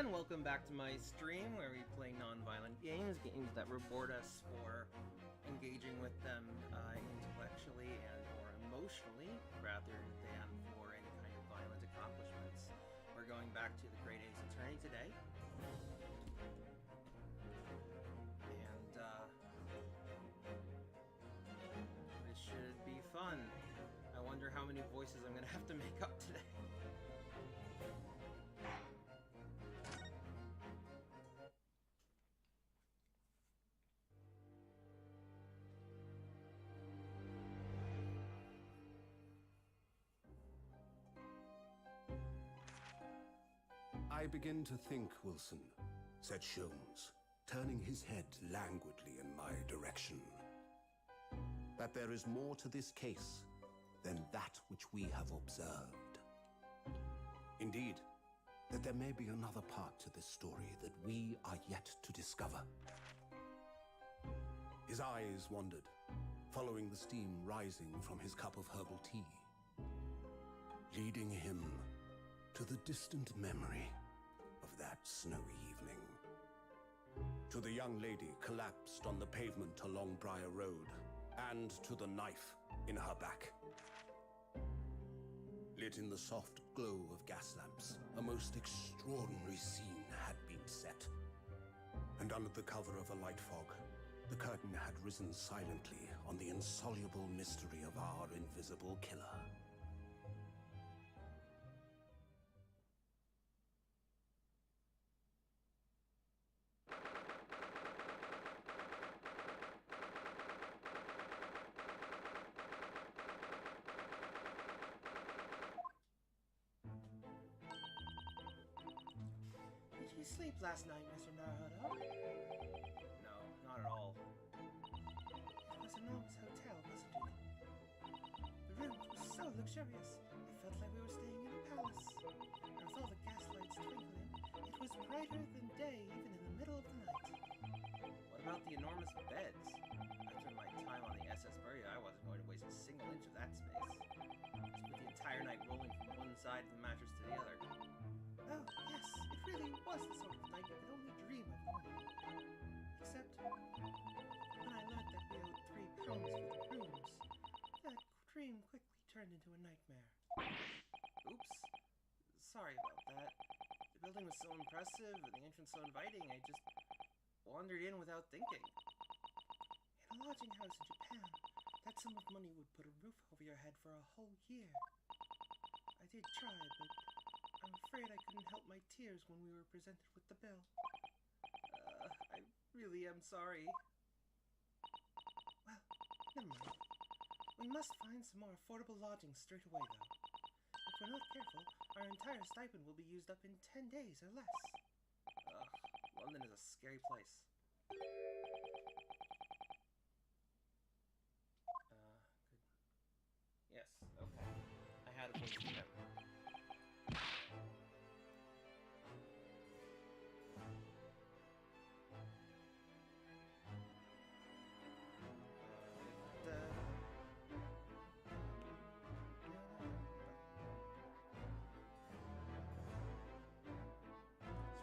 and welcome back to my stream where we play non-violent games that reward us for engaging with them intellectually and or emotionally rather than for any kind of violent accomplishments. We're going back to the Great Ace Attorney today. And this should be fun. I wonder how many voices I'm going to have to make up today. I begin to think, Wilson, said Sholmes, turning his head languidly in my direction, that there is more to this case than that which we have observed. Indeed, that there may be another part to this story that we are yet to discover. His eyes wandered, following the steam rising from his cup of herbal tea, leading him to the distant memory of that snowy evening. To the young lady collapsed on the pavement along Briar Road, and to the knife in her back. Lit in the soft glow of gas lamps, a most extraordinary scene had been set. And under the cover of a light fog, the curtain had risen silently on the insoluble mystery of our invisible killer. Did you sleep last night, Mr. Naruto? No, not at all. It was an enormous hotel, wasn't it? The rooms were so luxurious, it felt like we were staying in a palace. And with all the gaslights twinkling, it was brighter than day, even in the middle of the night. What about the enormous beds? After my time on the SS Burya, I wasn't going to waste a single inch of that space. I spent the entire night rolling from one side of the mattress to the other. Oh, yes, it really was the sort of night you could only dream of morning. Except, when I learned that we owed £3 for the rooms, that dream quickly turned into a nightmare. Oops. Sorry about that. The building was so impressive and the entrance so inviting, I just wandered in without thinking. In a lodging house in Japan, that sum of money would put a roof over your head for a whole year. I did try, but I'm afraid I couldn't help my tears when we were presented with the bill. I really am sorry. Well, never mind. We must find some more affordable lodgings straight away, though. If we're not careful, our entire stipend will be used up in 10 days or less. Ugh, London is a scary place. Good. Yes, okay. I had a voice to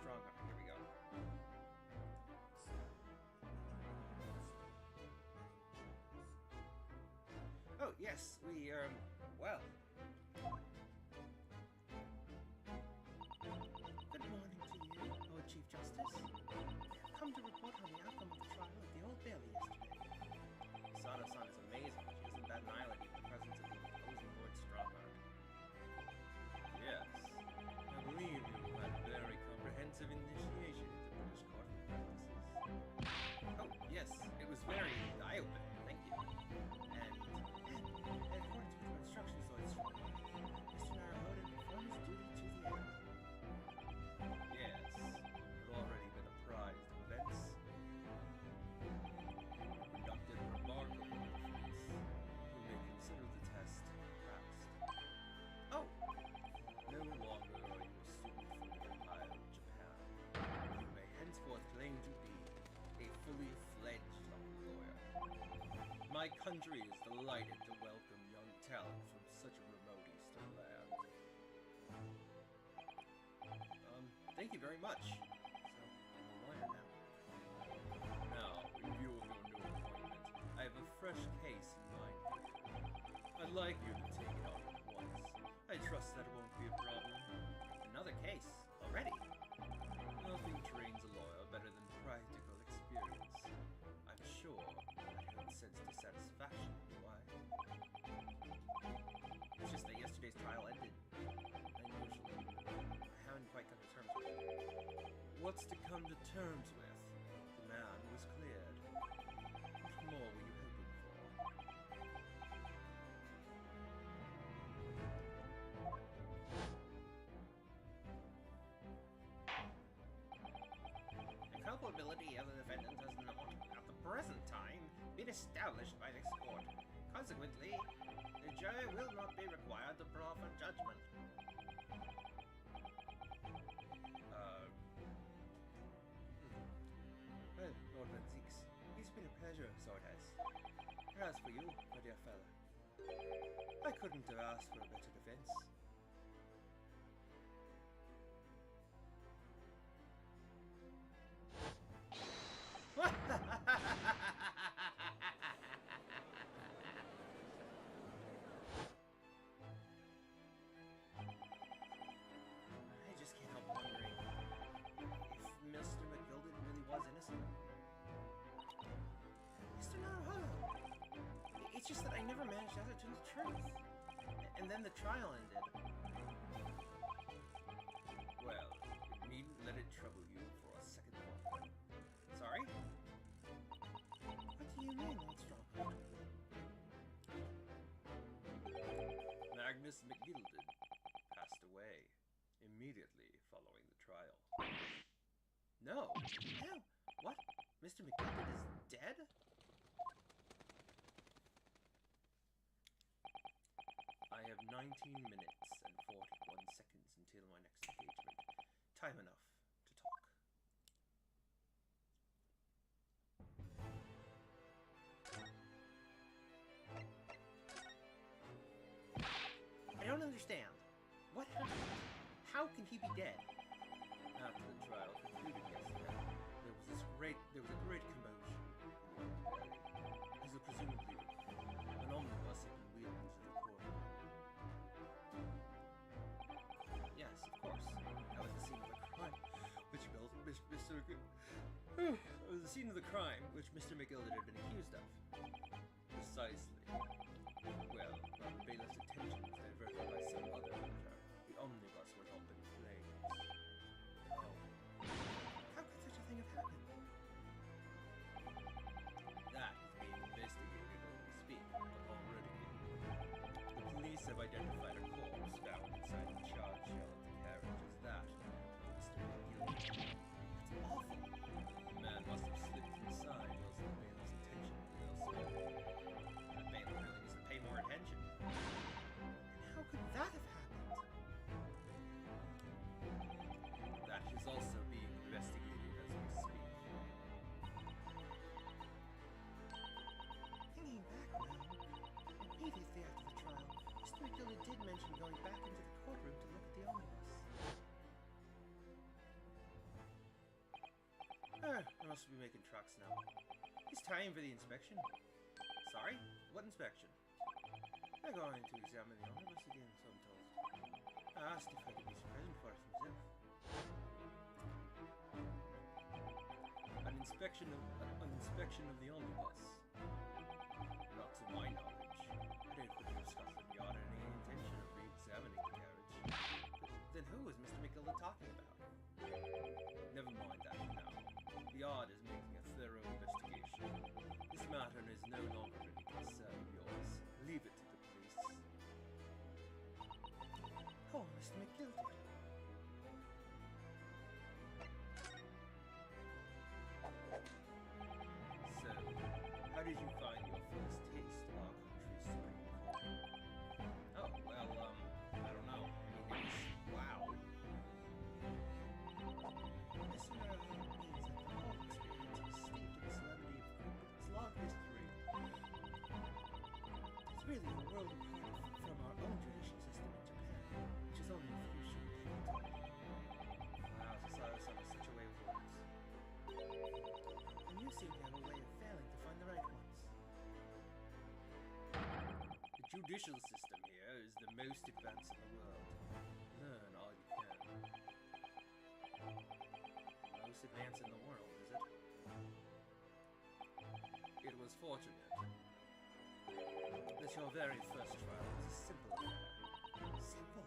Stronger. Here we go. Oh, yes, we, well. Good morning to you, Lord Chief Justice. I have come to report on the outcome of the trial at the Old Bailey yesterday. Sada-san is amazing. She doesn't bat an eyelid in the presence of the opposing Lord Strongheart. Yes, I believe you had a very comprehensive initiation into British courtroom practices. Oh, yes, it was very eye-opening, thank you. And in accordance with your instructions, Lord Strongheart, Mr. Naruhodo performed his duty to the end. Yes, I've already been apprised of events. Conducted remarkable performance. You may consider the test passed. Oh! No longer are you a student from the Empire of Japan. You may henceforth claim to be a fully fledged lawyer. My country is delighted to welcome young talent from such a remote eastern land. Thank you very much. So, I'm a lawyer now. Now, in view of your new appointment, I have a fresh case in mind for you. I'd like you to take it on at once. I trust that won't be a problem. Another case? Already? Nothing trains a lawyer better than practical experience. I'm sure I don't sense dissatisfaction, do I? It's just that yesterday's trial ended. I haven't quite come to terms with it. What's to come to terms with? The man was cleared. What more were you hoping for? The culpability of the defendant has not, at the present time, been established by this court. Consequently, the jury will not be required to proffer judgment. Well, Lord Van Zieks, it's been a pleasure, Swordhouse. As for you, my dear fella, I couldn't have asked for a better defense. I just can't help wondering if Mr. McGilded really was innocent. Mr. Naruhodo! It's just that I never managed to ascertain the truth. And then the trial ended. Well, you needn't let it trouble you for a second more. Sorry? What do you mean, Lord Stronghold? Magnus McGilded passed away immediately following the trial. No! No! What? Mr. McGilded is dead? I have 19 minutes and 41 seconds until my next engagement. Time enough to talk. I don't understand. What happened? How can he be dead? After the trial concluded yesterday, there was a great commotion in the Old Valley, as presumably an omnibus had been wheeled into the court. Yes, of course. That was the scene of the crime, which Mr. McGilded had been accused of. Precisely. Well, while the bailiff's attention was diverted by some other matter, the omnibus went up in flames. Oh. How could such a thing have happened? That is being investigated as we speak, but already. The police have identified a corpse found inside the charge shell of the carriage as that of Mr. McGilded. That's awful. The man must have slipped inside whilst the bailiff's attention was elsewhere. The bailiff really needs to pay more attention. And how could that have happened? That is also being investigated as we speak. Thinking back now, immediately after the trial, Mr. McGilded did mention going back into the courtroom to look at the omnibus. I must be making tracks now. It's time for the inspection. Sorry? What inspection? They're going to examine the omnibus again, so I'm told. I asked if I could be present for it himself. An inspection of the omnibus. Not to my knowledge. I don't believe Scotland Yard had any intention of re-examining the carriage. Then who was Mr. McGilded talking about? Never mind that for now. The Yard is making a thorough investigation. This matter is no longer any concern of yours. Leave it to the police. Oh, Mr. McGilded. So, how did you find your first taste of our country's Supreme Court? Oh, well, I don't know. I mean, it was, wow. judicial system here is the most advanced in the world. Learn all you can. Most advanced in the world, is it? It was fortunate that your very first trial was a simple affair. Simple?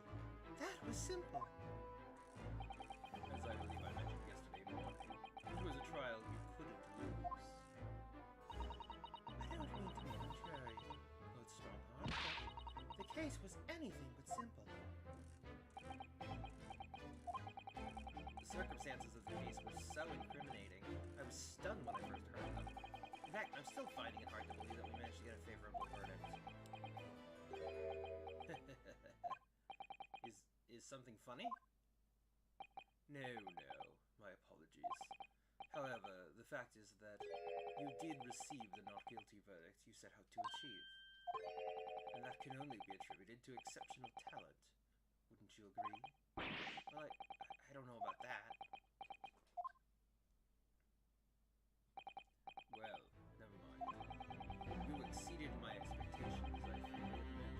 That was simple. As I believe I mentioned yesterday morning, it was a trial you couldn't lose. I don't mean to be contrary, Lord Strongheart, but the case was anything but simple. The circumstances of the case were so incriminating, I was stunned when I first heard them. In fact, I'm still finding it hard to believe that we managed to get a favorable verdict. Is something funny? No, my apologies. However, the fact is that you did receive the not guilty verdict you set out to achieve. And that can only be attributed to exceptional talent. Wouldn't you agree? Well, I don't know about that. Well, never mind. You exceeded my expectations, I freely admit.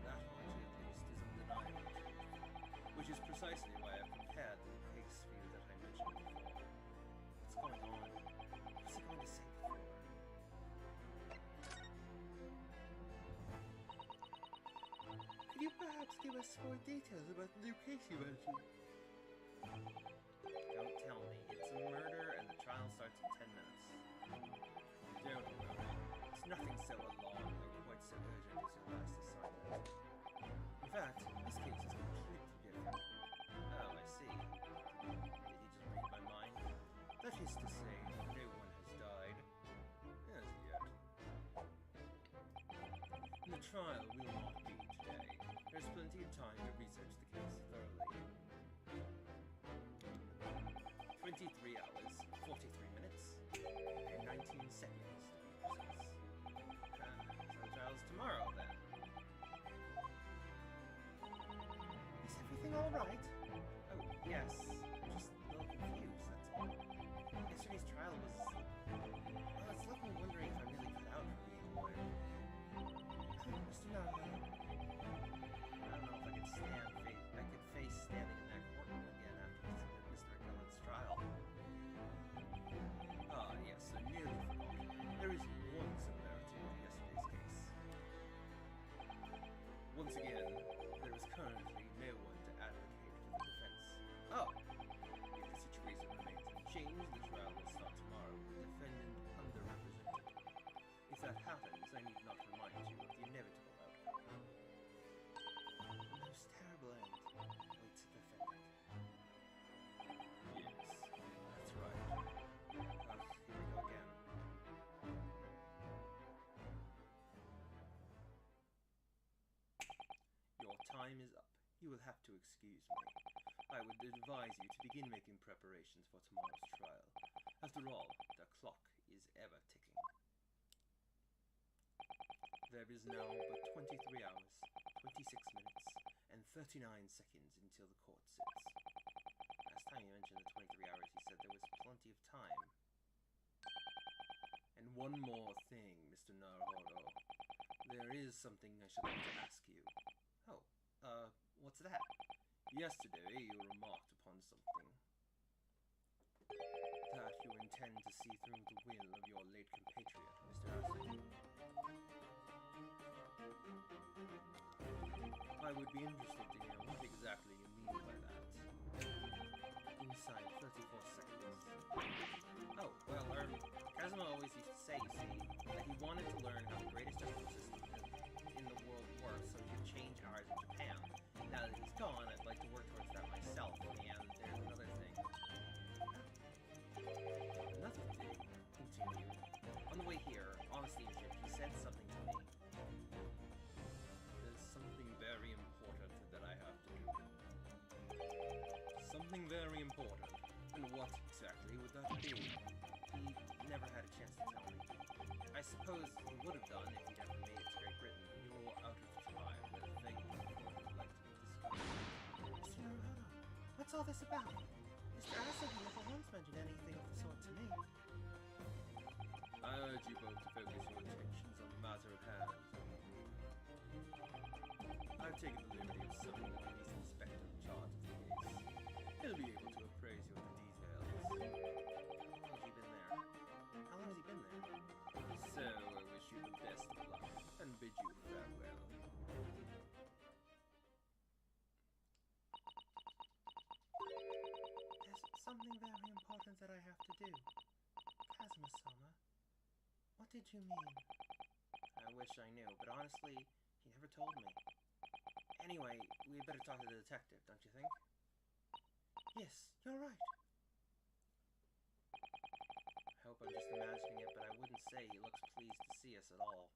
That much, at least, is undeniable. Which is precisely why I've prepared the case for you that I mentioned before. What's going on? What's he going to say before? Could you perhaps give us more details about the new case you mentioned? Don't tell me. It's a murder and the trial starts in 10 minutes. Don't worry. It's nothing so alarming or quite so urgent as your last assignment. In fact, this case is completely different. Oh, I see. Did he just read my mind? That is to say, no one has died. As yet. The trial will not be today. There's plenty of time to research the case thoroughly. 23 hours, 43 minutes, and 19 seconds to be precise. So the trial's tomorrow, then. Is everything alright? Oh, yes. I'm just a little confused, that's all. Yesterday's trial was... Well, it's left me wondering if I'm really cut out for being a lawyer. Mr. Naruto. I don't know if I could face standing in that courtroom again after Mr. McMillan's trial. Ah, yes, I nearly forgot. There is one similarity with yesterday's case. Once again, there is currently no one to advocate for the defense. Oh! If the situation remains unchanged, the trial will start tomorrow with the defendant underrepresented. If that happens, I need not remind you of the inevitable outcome. The most terrible end awaits the defendant. Yes, that's right. Here we go again. Your time is up. You will have to excuse me. I would advise you to begin making preparations for tomorrow's trial. After all, the clock is ever ticking. There is now but 23 hours, 26 minutes, and 39 seconds until the court sits. Last time you mentioned the 23 hours, you said there was plenty of time. And one more thing, Mr. Naruhodo. There is something I should like to ask you. Oh, what's that? Yesterday you remarked upon something. That you intend to see through the will of your late compatriot, Mr. Ashley. I would be interested to hear what exactly you mean by that. Inside 34 seconds. Oh, well, Kazuma always used to say, you see, that he wanted to learn how the greatest justice system in the world works so he could change ours in Japan. Now that he's gone, I'd like to work towards that myself, and there's another thing. Another thing, continue. On the way here, on the steamship, he said something to me. There's something very important that I have to do. Something very important. And what exactly would that be? He never had a chance to tell me. I suppose he would have done if he'd ever made it to Great Britain. You're out of time. The thing would like to be discussed. Mr. Naruhodo, what's all this about? Mr. Asahi never once mentioned anything of the sort to me. I urge you both to focus your attentions on the matter at hand. taken the liberty of summoning the police inspector in charge of the case. He'll be able to appraise you of the details. How long has he been there? How long has he been there? So, I wish you the best of luck, and bid you farewell. There's something very important that I have to do. Kazuma-sama, what did you mean? I wish I knew, but honestly, he never told me. Anyway, we better talk to the detective, don't you think? Yes, you're right. I hope I'm just imagining it, but I wouldn't say he looks pleased to see us at all.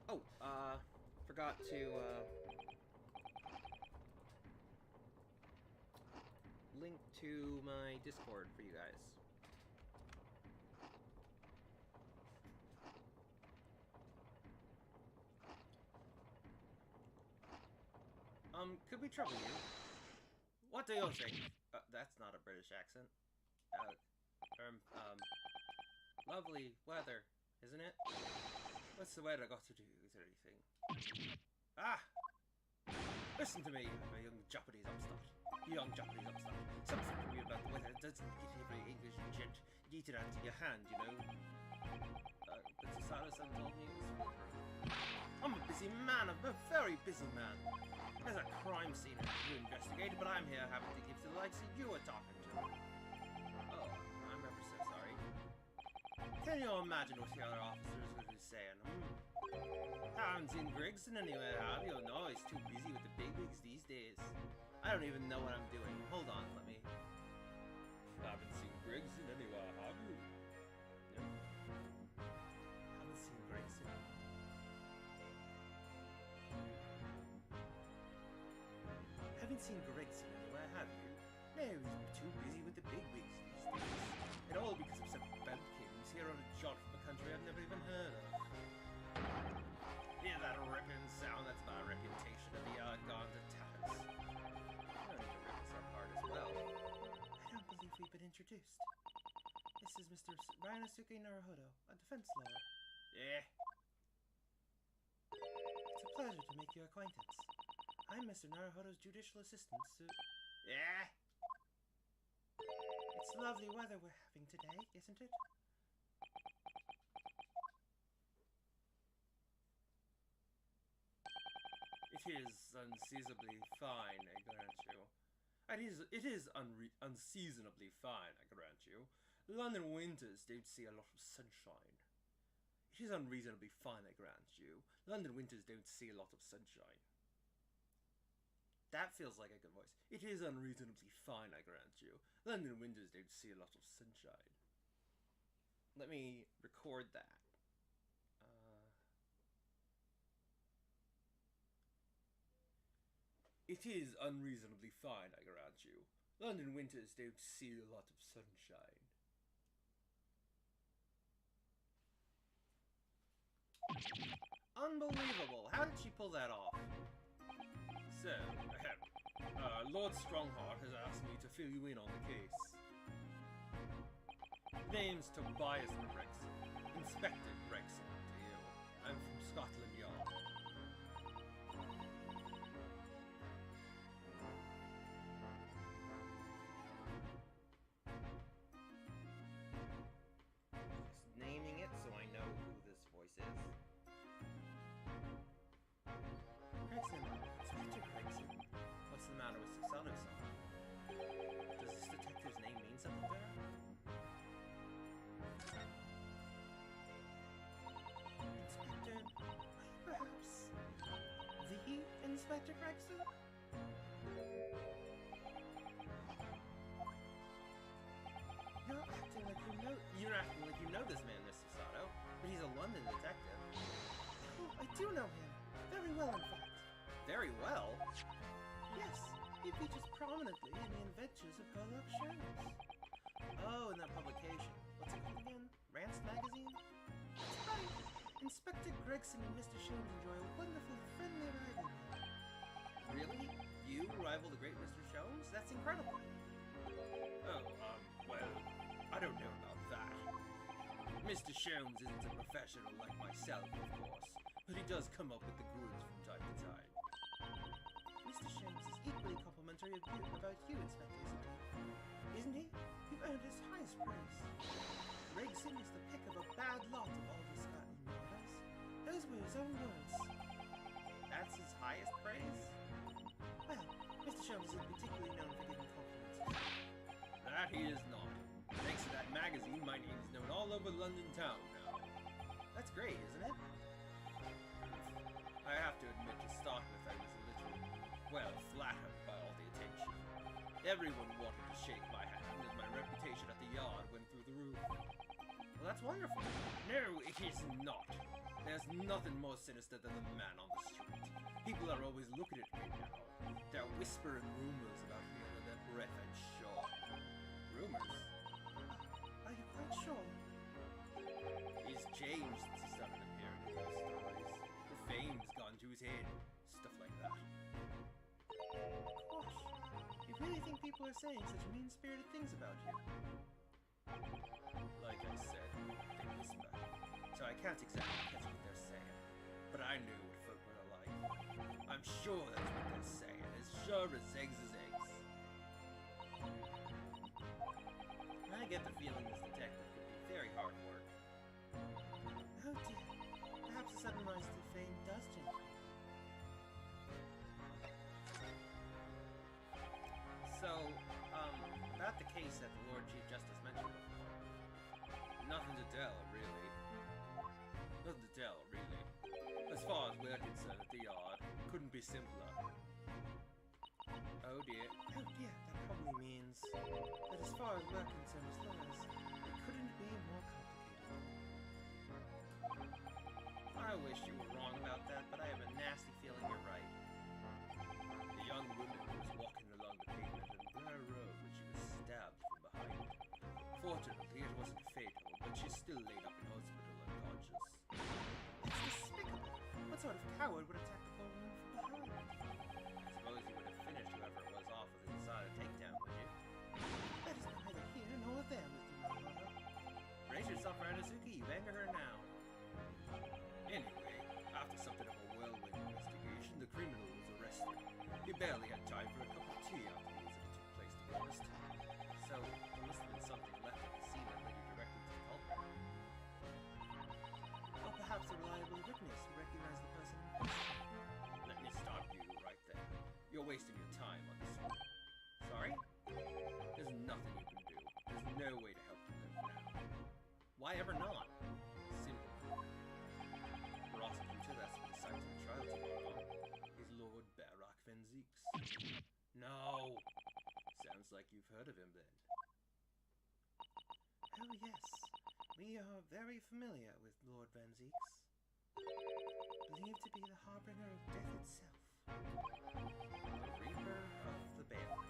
Oh, forgot to, link to my Discord for you guys. Could we trouble you? What do you think? That's not a British accent. Lovely weather, isn't it? What's the weather got to do with anything? Ah! Listen to me, a young Japanese upstart. Young Japanese upstart. Something to me about the weather doesn't get every English gent yeeted out to your hand, you know? But Susato-san told me it was foolproof. I'm a busy man, I'm a very busy man. There's a crime scene to investigate, but I'm here having to give the likes of you a talking to. Oh, I'm ever so sorry. Can you imagine what the other officers would be saying? Haven't seen Gregson anywhere, have you? No, he's too busy with the bigwigs these days. I don't even know what I'm doing. Hold on, let me... Haven't seen Gregson anywhere, have you? No. Haven't seen Gregson. Haven't seen Gregson anywhere, have you? No, he's too busy with the bigwigs these days. And all because of some bumpkins here on a jaunt from a country I've never even heard of. Hear that ripping sound? That's my reputation of the gone to tatters. I don't need to rip this apart as well. I don't believe we've been introduced. This is Mr. Ryanosuke Naruhodo, a defense lawyer. Yeah. It's a pleasure to make your acquaintance. I'm Mr. Naruhodo's judicial assistant, Yeah? It's lovely weather we're having today, isn't it? It is unseasonably fine, I grant you. It is unseasonably fine, I grant you. London winters don't see a lot of sunshine. It is unreasonably fine, I grant you. London winters don't see a lot of sunshine. That feels like a good voice. It is unreasonably fine, I grant you. London winters don't see a lot of sunshine. Let me record that. It is unreasonably fine, I grant you. London winters don't see a lot of sunshine. Unbelievable! How did she pull that off? So, Lord Strongheart has asked me to fill you in on the case. Name's Tobias Gregson. Inspector Gregson to you. I'm from Scotland Yard. Just naming it so I know who this voice is. Gregson, Inspector Gregson. What's the matter with Susato-san? Does this detective's name mean something to her? Inspector, perhaps the Inspector Gregson? You're acting like you know this man, Miss Susato, but he's a London detective. Oh, I do know him. Very well, in fact. Very well? Yes, he features prominently in the adventures of Sherlock Holmes. Oh, in that publication. What's it called again? Rance Magazine? That's right. Inspector Gregson and Mr. Sholmes enjoy a wonderful, friendly rivalry. Really? You rival the great Mr. Sholmes? That's incredible. Oh, well, I don't know about that. Mr. Sholmes isn't a professional like myself, of course, but he does come up with the goods from time to time. Mr. Sholmes is equally complimentary about you, Inspector, isn't he? You've earned his highest praise. Gregson is the pick of a bad lot of all the Scotland Yarders. Those were his own words. That's his highest praise? Well, Mr. Sholmes isn't particularly known for giving compliments. That he is not. Thanks to that magazine, my name is known all over London town now. That's great, isn't it? I have to admit, to start with, I was a little, well, flattered by all the attention. Everyone wanted to shake my hand, and my reputation at the yard went through the roof. Well, that's wonderful. No, it is not. There's nothing more sinister than the man on the street. People are always looking at me now. They're whispering rumors about me under their breath, I'm sure. Rumors? Are you quite sure? He's changed since he started appearing in those stories. The fame's gone to his head. Stuff like that. Gosh, you really think people are saying such mean-spirited things about you? Like I said, they whisper. So I can't exactly catch what they're saying. But I knew what folk were like. I'm sure that's what they're saying. As sure as eggs is eggs. I get the feeling this detective could be very hard work. Oh dear. Perhaps a sudden rise to fame does change me. So, about the case that the Lord Chief Justice mentioned before. Nothing to tell, really. Nothing to tell, really. As far as we're concerned at the yard, couldn't be simpler. Oh dear. Oh dear, that probably means that as far as we're concerned as lawyers, it couldn't be more complicated. I wish you were wrong about that, but I have a nasty feeling you're right. The young woman was walking along the pavement in Briar Road when she was stabbed from behind. Fortunately, it wasn't fatal, but she's still laid up in hospital unconscious. It's despicable. What sort of coward would attack the poor woman from behind? I suppose you would have finished whoever it was off with a decided takedown, would you? That is neither here nor there, Mr. Naruto. Brace yourself, Ranosuke, you anger her now. Anyway, after something of a whirlwind investigation, the criminal was arrested. He barely had time for a cup of tea after the incident took place, to be honest. So, there must have been something left at the scene that led you directly to the culprit. Or perhaps a reliable witness who recognized the person in question. Let me stop you right there. You're wasting your time on this one. Sorry? There's nothing you can do. There's no way to help you now. Why ever not? Simple. Prosecutor, that's what the site of the trial tomorrow is Lord Barak Van Zieks. No! Sounds like you've heard of him then. Oh yes, we are very familiar with Lord Van Zieks. Believed to be the harbinger of death itself. The Reaper of the Bailey.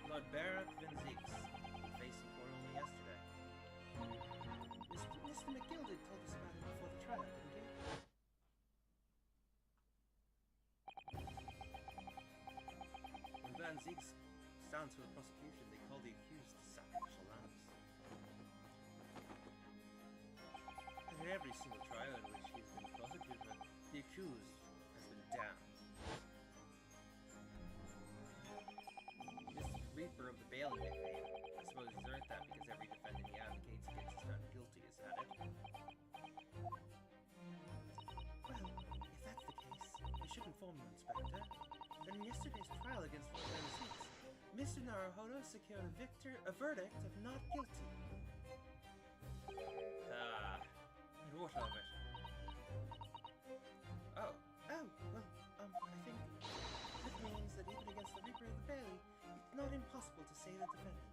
Lord Barak Van Zieks, facing court only yesterday. Mr. McGilded told us about him before the trial, didn't he? When Van Zieks stands for the prosecution, they call the accused sacrificial lambs. And in every single trial in which he's been prosecuted, the accused has been damned. This Reaper of the Bailey nickname, I suppose he's earned that because every defendant he advocates against is found guilty, has had it. Well, if that's the case, I should inform you, Inspector, that in yesterday's trial against Lord Van Zieks, Mr. Naruhodo secured a verdict of not guilty. Ah, and what of it? Oh, Oh, well, I think that means that even against the Reaper of the Bailey, it's not impossible to say the defendant.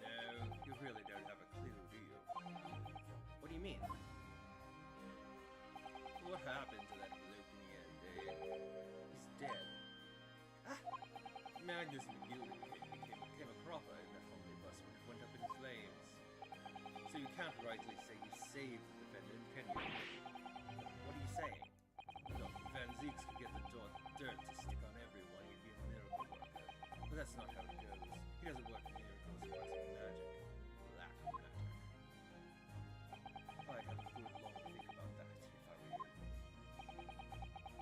no, you really don't have a clue, do you? What do you mean? What happened to that bloke in the end, eh? He's dead. Ah! Magnus McGilden became a cropper in that omnibus when it went up in flames. So you can't rightly say you saved the defendant, can you? saying. Look, if Van Zieks could get the dirt to stick on everyone, he'd be a miracle worker. But that's not how it goes. He doesn't work miracles, he works with magic. Black magic. I'd have a good long think about that if I were you.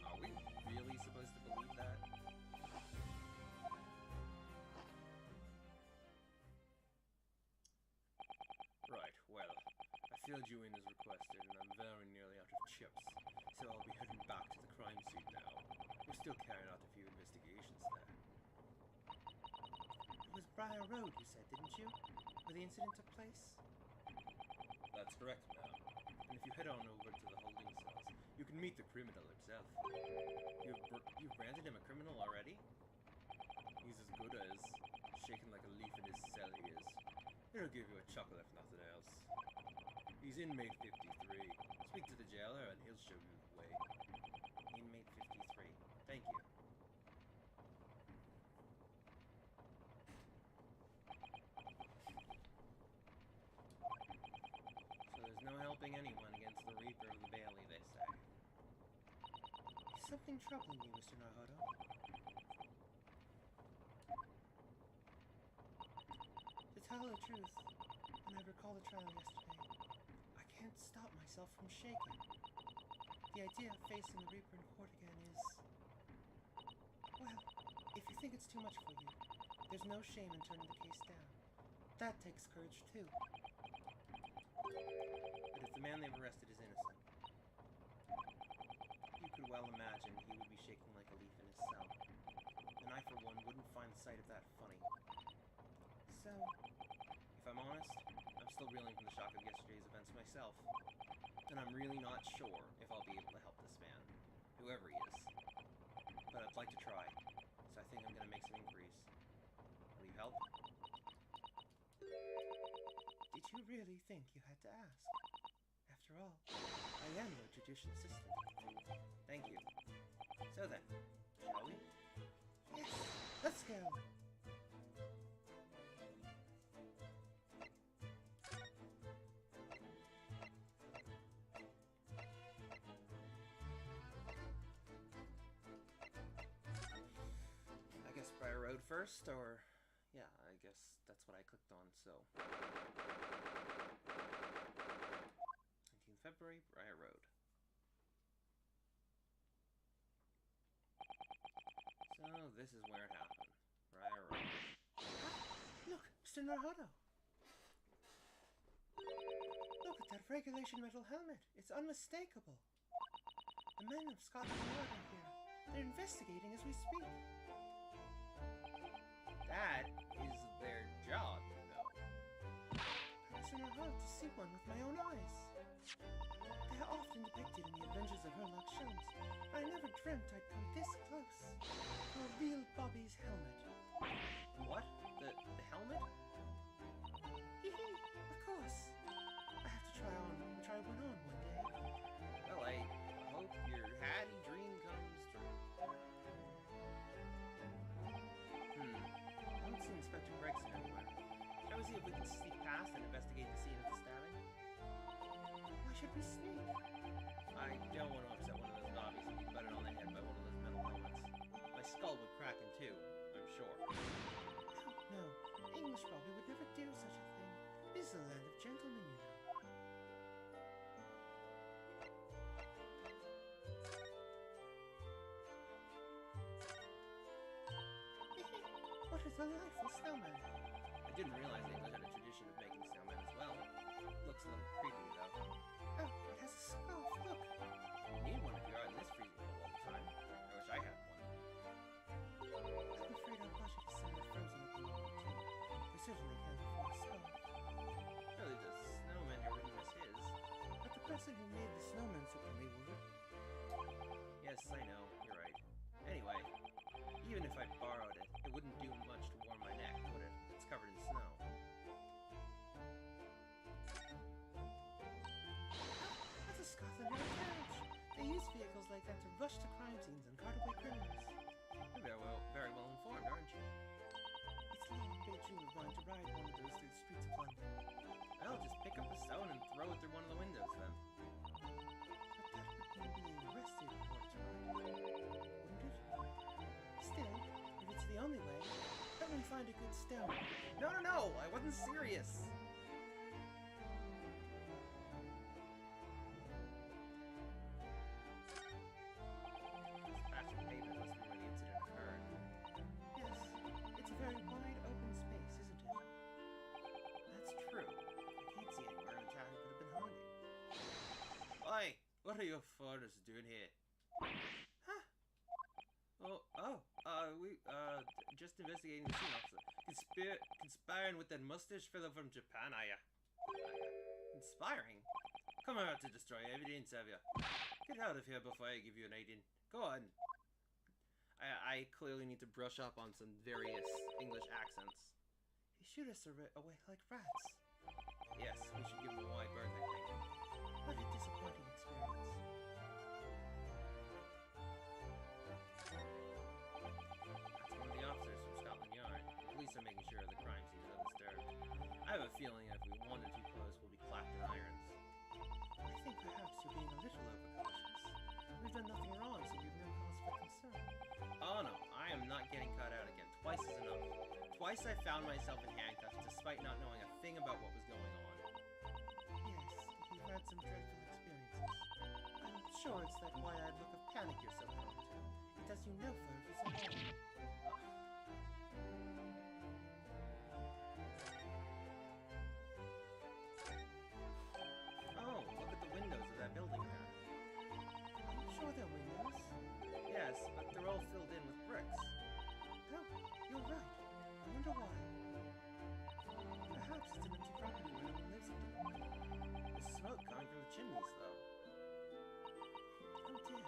Are we really supposed to believe that? Right, well, I filled you in as requested, and I'm very nearly out of chips, so I'll be heading back to the crime scene now. We're still carrying out a few investigations there. It was Briar Road, you said, didn't you? Where the incident took place? That's correct, ma'am. And if you head on over to the holding cells, you can meet the criminal himself. You've branded him a criminal already? He's as good as. Shaking like a leaf in his cell he is. It'll give you a chuckle if nothing else. He's inmate 53. Speak to the jailer and he'll show you the way. Inmate 53. Thank you. So there's no helping anyone against the Reaper of the Bailey, they say. Is something troubling you, Mr. Naruto? To tell the truth, when I recall the trial yesterday, I can't stop myself from shaking. The idea of facing the Reaper in court again is... Well, if you think it's too much for you, there's no shame in turning the case down. That takes courage, too. But if the man they've arrested is innocent, you could well imagine he would be shaking like a leaf in his cell. And I, for one, wouldn't find the sight of that funny. So, if I'm honest, I'm still reeling from the shock of yesterday's events myself. And I'm really not sure if I'll be able to help this man, whoever he is. But I'd like to try, so I think I'm going to make some inquiries. Will you help? did you really think you had to ask? After all, I am your judicial assistant. Thank you. So then, shall we? Yes, let's go! I guess Briar Road first, or... Yeah, I guess that's what I clicked on, so... 19th February, Briar Road. So, this is where it happened. Briar Road. Look, Mr. Naruto! Look at that regulation metal helmet. It's unmistakable. The men of Scotland Yard are here. They're investigating as we speak. That is their job, though. I was in a hurry to see one with my own eyes. They are often depicted in the Adventures of Herlock Sholmes. I never dreamt I'd come this close to a real Bobby's helmet. What? The helmet? Hee hee, of course. I have to try one on one day. Well, I hope your hatty dream comes true. I don't see Inspector Gregson anywhere. Shall we see if we can sneak past and investigate the scene of the stabbing? Why should we sneak? I don't want to upset one of those Bobbies and be butted on the head by one of those metal helmets. My skull would crack in two, I'm sure. No, English Bobby would never do such a thing. This is a land of gentlemen, you know. What a delightful snowman! I didn't realize the English had a tradition of making snowmen as well. Looks a little creepy, though. Oh, it has a scarf, look! You need one if you're out in this freezing cold all the time. I wish I had one. I'm afraid our budget is somewhat frozen at the moment, too. We certainly can't afford a scarf. Surely the snowman here wouldn't miss his. But the person who made the snowman certainly would. Yes, I know. You're right. Anyway, even if I borrowed it, it wouldn't do much to warm my neck, would it? It's covered in snow. That's a Scotland Yard carriage. They use vehicles like that to rush to crime scenes and cart away criminals. You're very well informed, aren't you? It's long been a dream of mine to ride one of those through the streets of London. Well, just pick up a stone and throw it through one of the windows, then. But that would mean being only way. Help me find a good stone. No! I wasn't serious! This patch of pavement must be where the incident occurred. Yes, it's a very wide open space, isn't it? That's true. I can't see anywhere an attacker could have been hiding. Oi! What are you foreigners doing here? Huh? We, just investigating the scene, officer. Conspiring with that mustache fellow from Japan, are ya? Inspiring? Come out to destroy evidence, have ya? Get out of here before I give you an aid-in. Go on. I clearly need to brush up on some various English accents. He shoot us away like rats. Yes, we should give him a wide berth, I think. What a disappointing experience. That's one of the officers from Scotland Yard. The police are making sure the crime scene is undisturbed. I have a feeling that if we wander too close, we'll be clapped in irons. I think perhaps you're being a little overcautious. We've done nothing wrong, so you've no cause for concern. Oh no, I am not getting caught out again. Twice is enough. Twice I found myself in handcuffs despite not knowing a thing about what was going on. Yes, you've had some dreadful experiences. I'm sure it's that wide-eyed look of panic you're so prone to. It does you no further for so long. Oh, look at the windows of that building there. Are you sure they're windows? Yes, but they're all filled in with bricks. Oh, you're right. I wonder why. Perhaps it's an empty property where no one lives at the moment. There's smoke coming from the chimneys, though. Oh dear,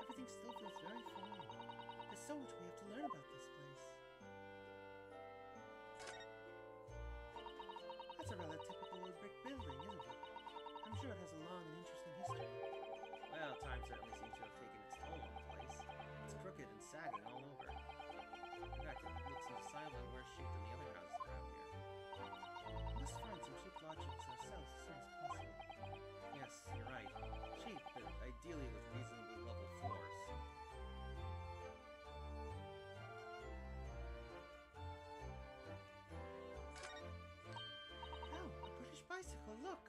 everything still feels very foreign. There's so much we have to learn about this place. That's a rather typical old brick building, isn't it? I'm sure it has a long and interesting history. Well, time certainly seems to have taken its toll on the place. It's crooked and sagging all over. In fact, it looks decidedly worse shape than the other houses around here. We must find some cheap lodgings ourselves as soon as possible. Yes, you're right. Cheap, but ideally with reasonably level floors. Oh, a British bicycle, look!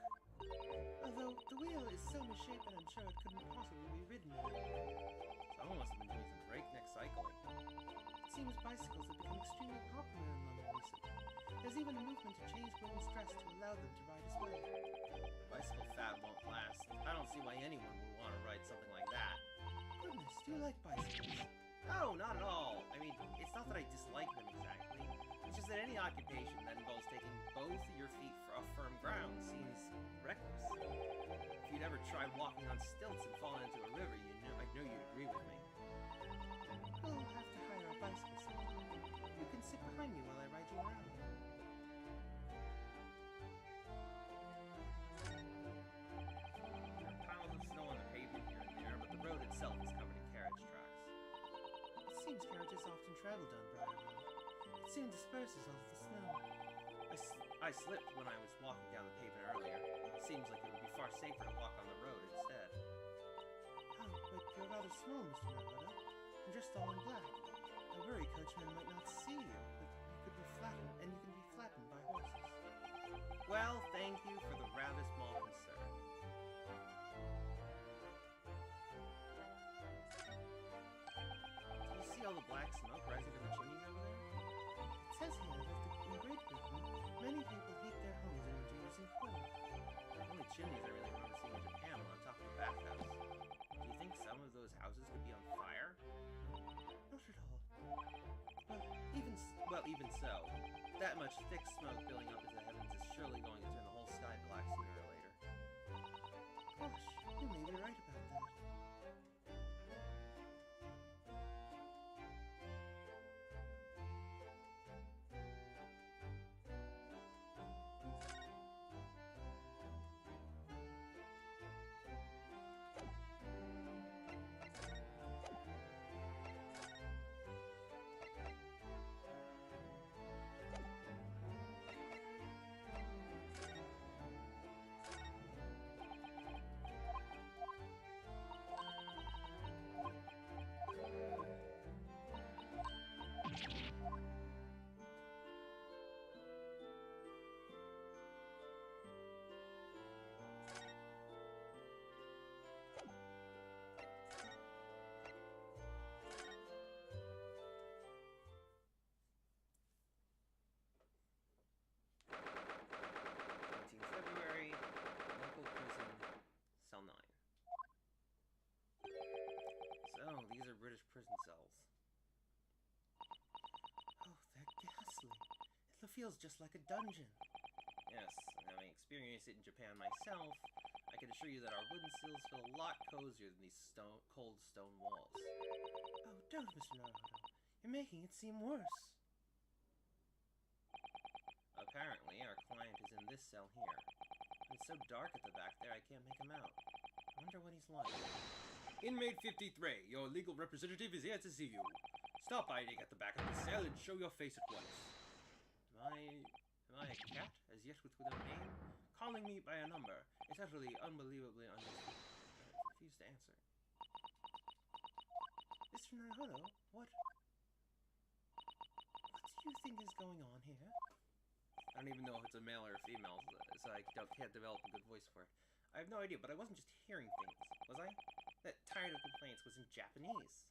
Although the wheel is so misshapen, I'm sure it couldn't possibly be ridden anymore. Someone must have been doing some breakneck cycling. It seems bicycles have become extremely popular in London recently. There's even a movement to change women's dress to allow them to ride as well. The bicycle fad won't last. I don't see why anyone would want to ride something like that. Goodness, do you like bicycles? No, not at all. I mean, it's not that I dislike them exactly. It's just that any occupation that involves taking both of your feet off firm ground seems reckless. If you'd ever tried walking on stilts and fallen into a river, I know you'd agree with me. We'll have to hire a bicycle sometime. You can sit behind me while I ride you around. There are piles of snow on the pavement here and there, but the road itself is covered in carriage tracks. It seems carriages often travel down Briar Road. It soon disperses all of the snow. I slipped when I was walking down the pavement earlier. It seems like it would be far safer to walk on the road instead. Oh, but you're rather small, Mr. Naruto. You're dressed all in black. I worry coachman might not see you, but you could be flattened, and you can be flattened by horses. Well, thank you for the rather small concern. Do you see all the black smoke rising from the chimneys over there? It says here that in Great Britain, many people heat their homes in winter using coal. The only chimneys I really remember seeing in Japan were on top of the bathhouse. Do you think some of those houses could be on fire? Not at all. Well, even so, that much thick smoke building up into the heavens is surely going to turn the whole sky black sooner or later. Gosh, you may be right about that. prison cells. Oh, they're ghastly. It feels just like a dungeon. Yes, and having experienced it in Japan myself, I can assure you that our wooden cells feel a lot cozier than these cold stone walls. Oh, don't, Mr. Naruto. You're making it seem worse. Apparently, our client is in this cell here. But it's so dark at the back there, I can't make him out. I wonder what he's like. Inmate 53, your legal representative is here to see you. Stop hiding at the back of the cell and show your face at once. Am I a cat, as yet without a name? Calling me by a number. It's utterly, unbelievably unuseful. I refuse to answer. Mr. Naruto, what do you think is going on here? I don't even know if it's a male or a female, so I can't develop a good voice for it. I have no idea, but I wasn't just hearing things, was I? That tired of complaints was in Japanese.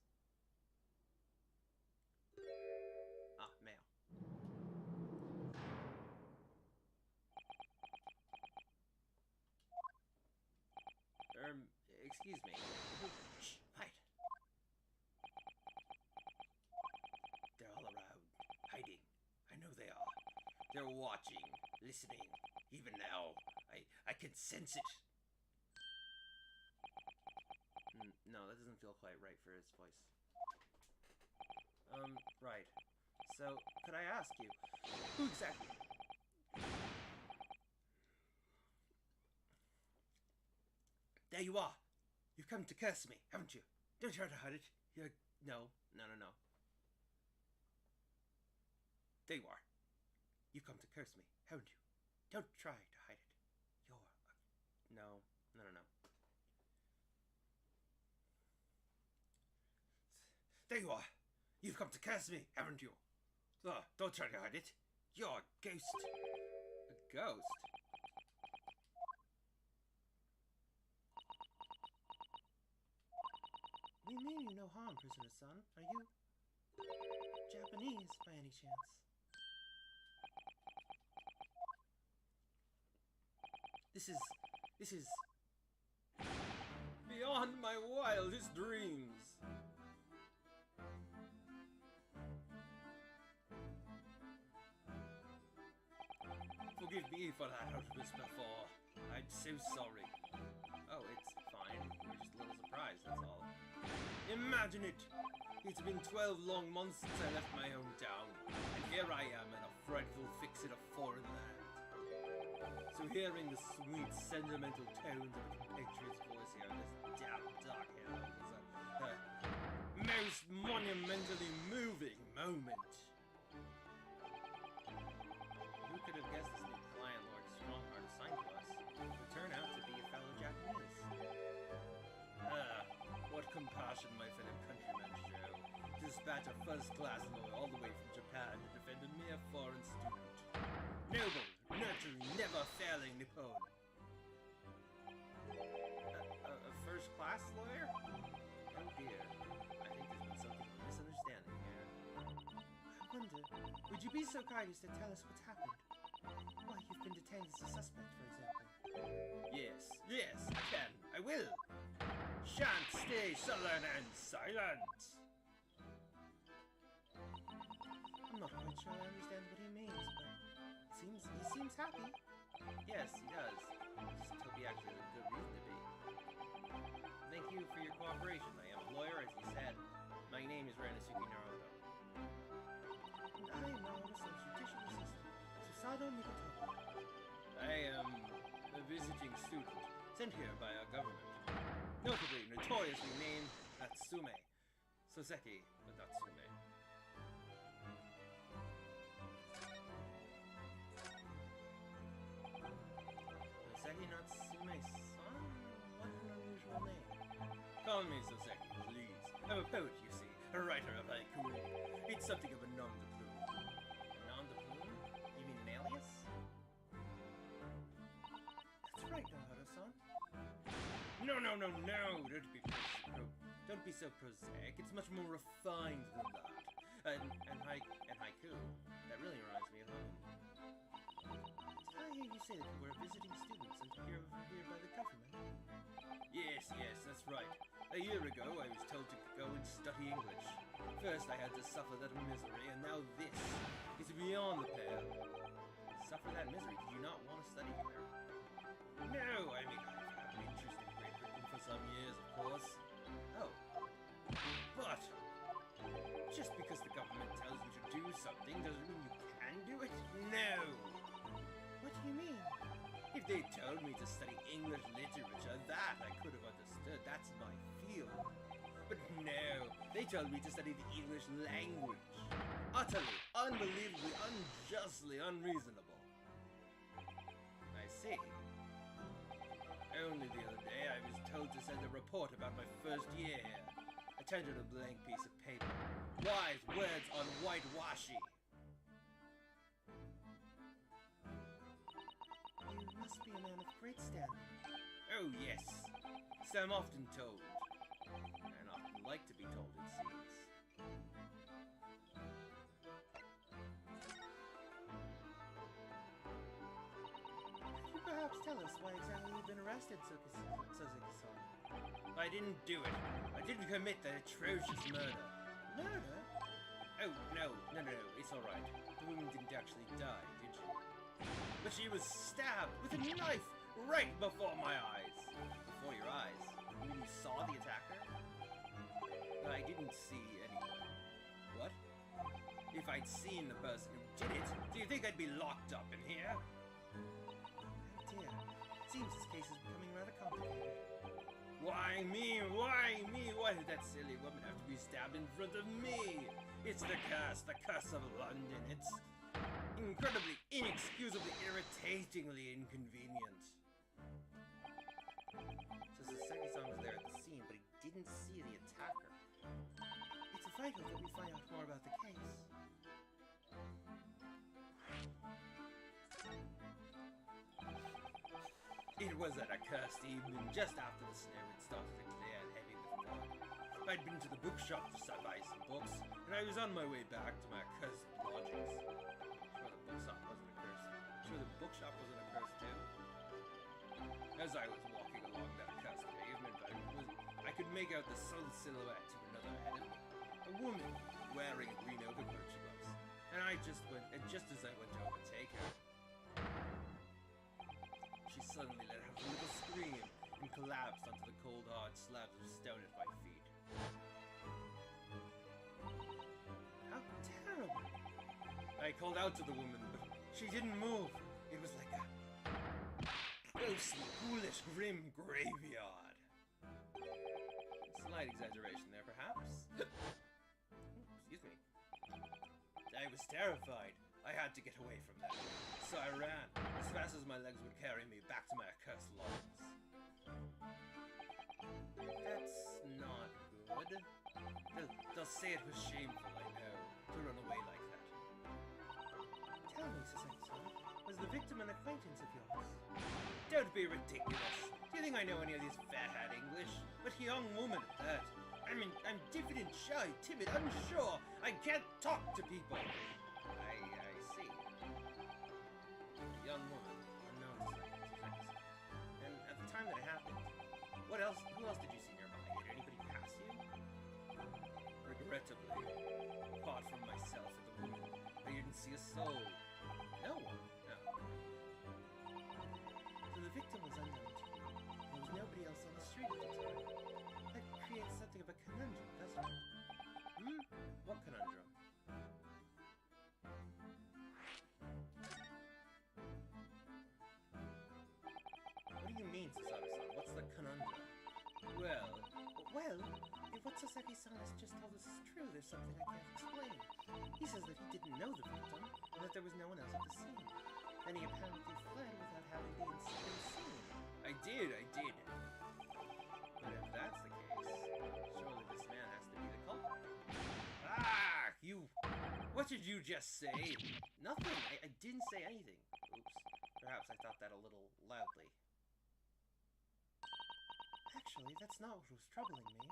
Ah, male. Excuse me. Shh, hide. They're all around, hiding. I know they are. They're watching, listening. Even now, I can sense it. No, that doesn't feel quite right for his voice. Right. So, could I ask you, who exactly? There you are! You've come to curse me, haven't you? Don't try to hide it. No. There you are. You've come to curse me, haven't you? Don't try to hide it. No. There you are. You've come to curse me, haven't you? Don't try to hide it. You're a ghost. A ghost? We mean you no harm, prisoner-san. Are you Japanese, by any chance? This is beyond my wildest dreams. Forgive me for that outburst before. I'm so sorry. Oh, it's fine. We're just a little surprised, that's all. Imagine it! It's been 12 long months since I left my hometown, and here I am in a frightful fix in a foreign land. So hearing the sweet, sentimental tones of a compatriot's voice here in this damn dark hell was a most monumentally moving moment. Who could have guessed this new client Lord Strongheart assigned to us would turn out to be a fellow Japanese? What compassion my fellow countrymen show to dispatch a first-class lawyer all the way from Japan to defend a mere foreign student. Noble, nurturing, never-failing Nippon. A first-class lawyer? Oh dear. I think there's been something of a misunderstanding here. I wonder, would you be so kind as to tell us what's happened? Why you've been detained as a suspect, for example? Yes, I can. I will. Shan't stay sullen and silent. I'm not quite sure I understand what he means, but he seems happy. Yes, he does. Just hope he actually has a good reason to be. Thank you for your cooperation. I am a lawyer, as you said. My name is Renosuke Naruto. And I am Naruto-san's judicial assistant, Susano Mikotomo. I am a visiting student, sent here by our government. Notably, notoriously named Natsume. Soseki Natsume. Soseki Natsume-san? What an unusual name. Call me Soseki, please. I'm a poet, you see. A writer of haiku. It's something of a nom de plume. A nom de plume? You mean an alias? That's right, Naruto-san. No. Don't be so prosaic. It's much more refined than that. And haiku. That really reminds me of home. Did I hear you say that you were a visiting student sent here by the government? Yes, that's right. A year ago, I was told to go and study English. First, I had to suffer that misery, and now this is beyond the pale. Suffer that misery? Did you not want to study here? No, I mean, I've had an interest in Great Britain for some years, of course. Oh. But, just because the government tells you to do something doesn't mean you can do it? No! What do you mean? If they told me to study English literature, that I could have understood. That's my field. But no, they told me to study the English language. Utterly, unbelievably, unjustly unreasonable. I see. Only the other day I was told to send a report about my first year. I tendered a blank piece of paper. Wise words on whitewashing. You must be a man of great standing. Oh yes, so I'm often told. And often like to be told, it seems. Could you perhaps tell us why exactly you've been arrested, Suzuki-san? I didn't do it. I didn't commit that atrocious murder. Murder? Oh, no, it's alright. The woman didn't actually die, did she? But she was stabbed with a knife right before my eyes. Before your eyes? You mean you saw the attacker? I didn't see anyone. What? If I'd seen the person who did it, do you think I'd be locked up in here? Dear, it seems this case is becoming rather complicated. Why me? Why me? Why did that silly woman have to be stabbed in front of me? It's the curse of London. It's incredibly, inexcusably, irritatingly inconvenient. So Sasaki-san was there at the scene, but he didn't see the attacker. It's vital that we find out more about the case. It was an accursed evening, just after the snow had started to clear and heavy with fog. I'd been to the bookshop to buy some books, and I was on my way back to my accursed lodgings. Sure the bookshop wasn't a curse too? As I was walking along that accursed pavement, I could make out the subtle silhouette of another ahead of me. A woman wearing a green overcoat she was. And just as I went to overtake her, she suddenly let out a little scream and collapsed onto the cold, hard slabs of stone at my feet. How terrible! I called out to the woman, but she didn't move. It was like a ghostly, ghoulish, grim graveyard. Slight exaggeration there, perhaps? Excuse me. I was terrified. I had to get away from that. So I ran, as fast as my legs would carry me, back to my accursed lodgings. That's not good. They'll say it was shameful, I know, to run away like that. Tell me, Sasaki-san, was the victim an acquaintance of yours? Don't be ridiculous. Do you think I know any of this fat-hat English? But a young woman at that. I'm diffident, shy, timid, unsure. I can't talk to people. I see. A young woman, unknown to Sasaki-san. And at the time that it happened, who else did you see nearby? Did anybody pass you? Regrettably, apart from myself and the woman, I didn't see a soul. No one. No. So the victim was unknown to you. There was nobody else on the street at the time. That creates something of a conundrum, doesn't it? What conundrum? What do you mean, Sasaki-san? What's the conundrum? Well, if what Sasaki-san has just told us is true, there's something I can't explain. He says that he didn't know the victim, and that there was no one else at the scene. Then he apparently fled without having been seen. I did. But if that's the case, surely this man has to be the culprit. Ah! What did you just say? Nothing. I didn't say anything. Oops. Perhaps I thought that a little loudly. Actually, that's not what was troubling me.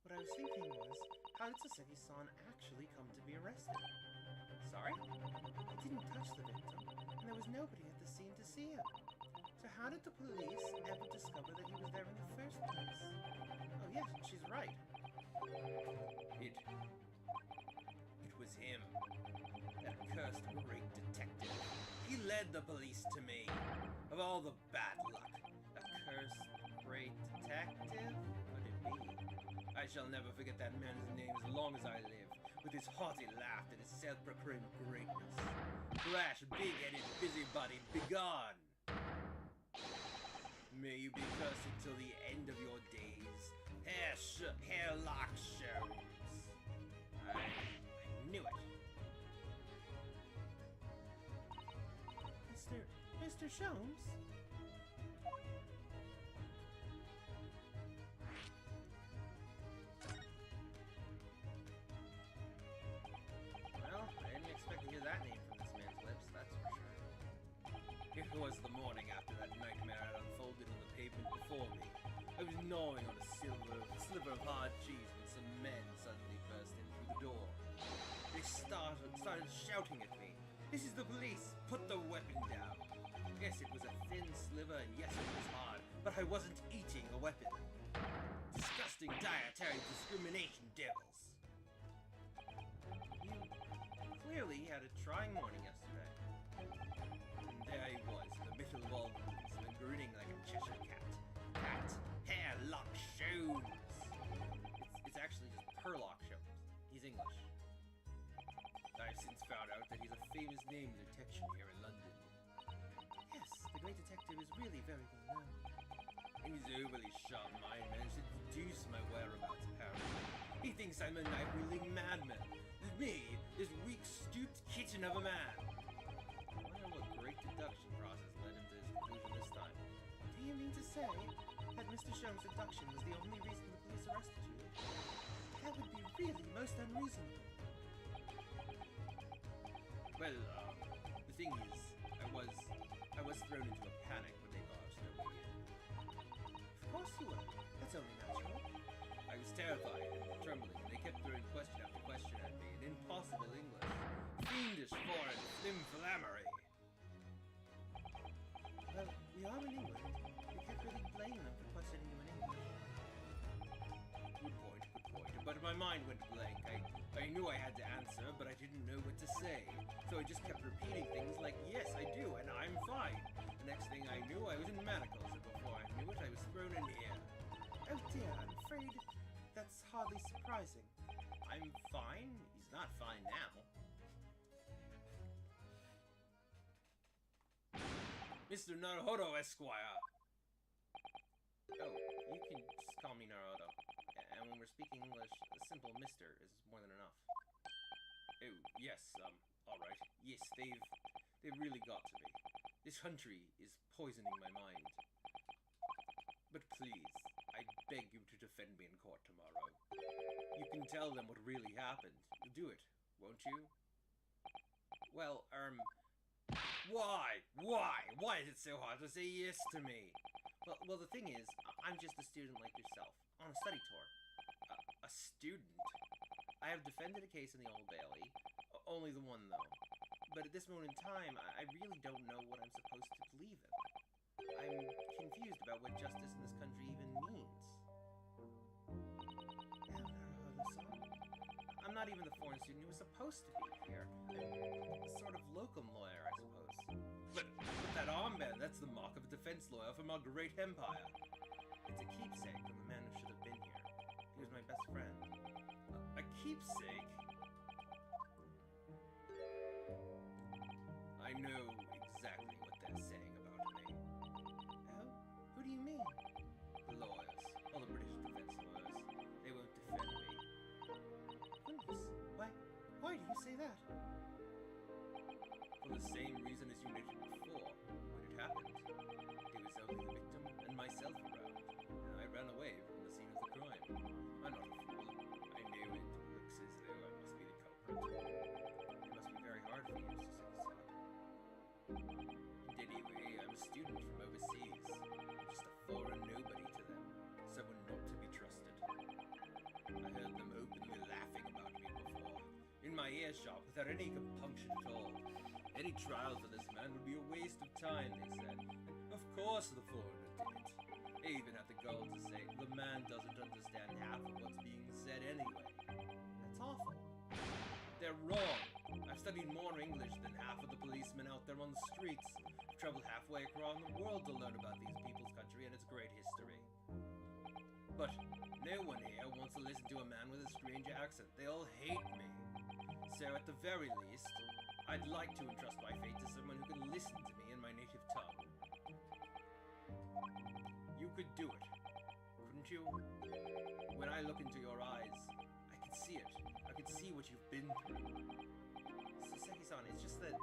What I was thinking was, how did Sasaki-san actually come to be arrested? Sorry? I didn't touch the victim, and there was nobody at the scene to see him. So how did the police ever discover that he was there in the first place? Oh, yes, she's right. It was him. That cursed great detective. He led the police to me. Of all the bad luck. A cursed great detective? Could it be? I shall never forget that man's name as long as I live. With his haughty laugh and his self-proclaimed greatness. Brash, big-headed busybody, begone! May you be cursed until the end of your days. Hairlock Sholmes. I knew it. Mr. Sholmes? Well, I didn't expect to hear that name from this man's lips, that's for sure. It was the morning after that nightmare had unfolded on the pavement before me. I was gnawing on a sliver of hard cheese when some men suddenly burst in through the door. They started shouting at me. "This is the police! Put the weapon down!" Yes, it was a thin sliver, and yes, it was hard, but I wasn't eating a weapon. Disgusting dietary discrimination, devils! You clearly had a trying morning yesterday. And there he was, in the middle of all the policemen, grinning like a Cheshire cat. Hairlock Sholmes! It's actually just Perlock Sholmes. He's English. I've since found out that he's a famous name in detection here in London. Yes, the great detective is really very well known. And his overly sharp mind managed to deduce my whereabouts, apparently. He thinks I'm a knife-wielding madman. Me, this weak, stooped kitten of a man. I wonder what great deduction process led him to his conclusion this time. Do you mean to say that Mr. Sholmes' deduction was the only reason the police arrested you? That would be really most unreasonable. Well, the thing is, I was thrown into a panic when they barged their way in. Of course you were. That's only natural. I was terrified and trembling, and they kept throwing question after question at me in impossible English. Fiendish foreign flim-flammery. Well, we are in England. You can't really blame them for questioning you in English. Good point. But my mind went blank. I knew I had to answer, but I didn't know what to say. So I just kept repeating things like, yes, I do, and I'm fine. The next thing I knew, I was in manacles, and before I knew it, I was thrown in here. Oh dear, I'm afraid that's hardly surprising. I'm fine? He's not fine now. Mr. Naruhodo, Esquire! Oh, you can just call me Naruhodo. And when we're speaking English, a simple Mr. is more than enough. Oh, yes, alright. Yes, they've really got to me. This country is poisoning my mind. But please, I beg you to defend me in court tomorrow. You can tell them what really happened. You'll do it, won't you? Well, Why is it so hard to say yes to me? Well, the thing is, I'm just a student like yourself, on a study tour. A student? I have defended a case in the Old Bailey. Only the one, though. But at this moment in time, I really don't know what I'm supposed to believe in. I'm confused about what justice in this country even means. I'm not even the foreign student who was supposed to be here. I'm a sort of locum lawyer, I suppose. But that armband, that's the mark of a defense lawyer from our great empire. It's a keepsake from the man who should have been here. He was my best friend. A keepsake? I know exactly what they're saying about me. Oh? Who do you mean? The lawyers. All the British defense lawyers. They won't defend me. Goodness. Why do you say that? For the same reason as you mentioned before. When it happened, it was only the victim and myself around, and I ran away from the scene of the crime. I'm not a fool. I knew it looks as though I must be the culprit. It must be very hard for you to say so. And anyway, I'm a student from overseas. I'm just a foreign nobody to them, someone not to be trusted. I heard them openly laughing about me before, in my earshot without any compunction at all. Any trial for this man would be a waste of time, they said. And of course the foreigner did it. They even have the gall to say the man doesn't understand half of what's being said anyway. That's awful. They're wrong. I've studied more English than half of the policemen out there on the streets. I've traveled halfway across the world to learn about these people's country and its great history. But no one here wants to listen to a man with a strange accent. They all hate me. So at the very least, I'd like to entrust my fate to someone who can listen to me in my native tongue. You could do it, couldn't you? When I look into your eyes, I can see it. I can see what you've been through. Seki-san, it's just that...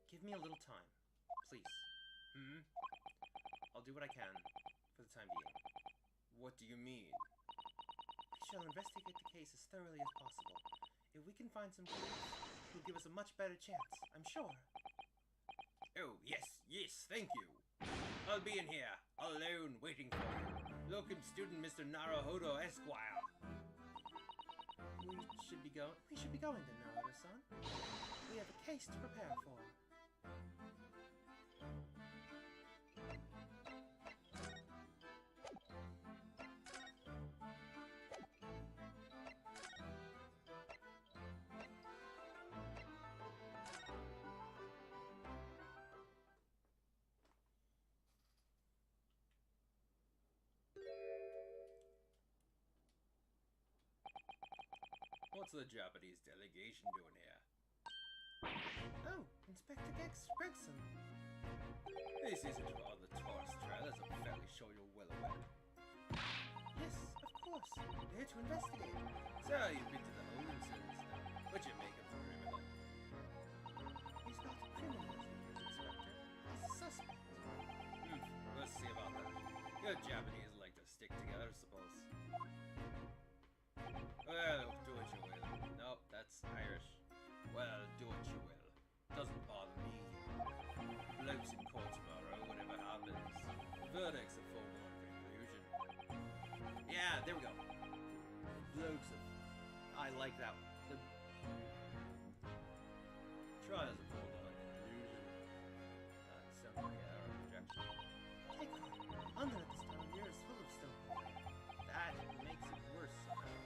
Give me a little time, please. I'll do what I can, for the time being. What do you mean? I shall investigate the case as thoroughly as possible. If we can find some clues, it'll give us a much better chance, I'm sure. Oh, yes, thank you. I'll be in here, alone, waiting for you. Locum student Mr. Naruhodo Esquire. We should be going to Naruto-san. We have a case to prepare for. What's the Japanese delegation doing here? Oh, Inspector Gregson. This isn't on the tourist trail, as I'm fairly sure you're well aware. Yes, of course. We're here to investigate. So, you've been to the holding cells now. What you make of the criminal? He's not a criminal, Inspector. He's a suspect. We'll see about that. Your Japanese like to stick together, I suppose. Well, do what you will. Nope, that's Irish. Well, do what you will. Doesn't bother me. Blokes in court tomorrow, whatever happens. Verdict's a foregone conclusion. Yeah, there we go. Blokes of... I like that one. The... Trial's a foregone conclusion. That sounds like error projection. Take heart. London at this time of year is full of stonewall. That makes it worse somehow.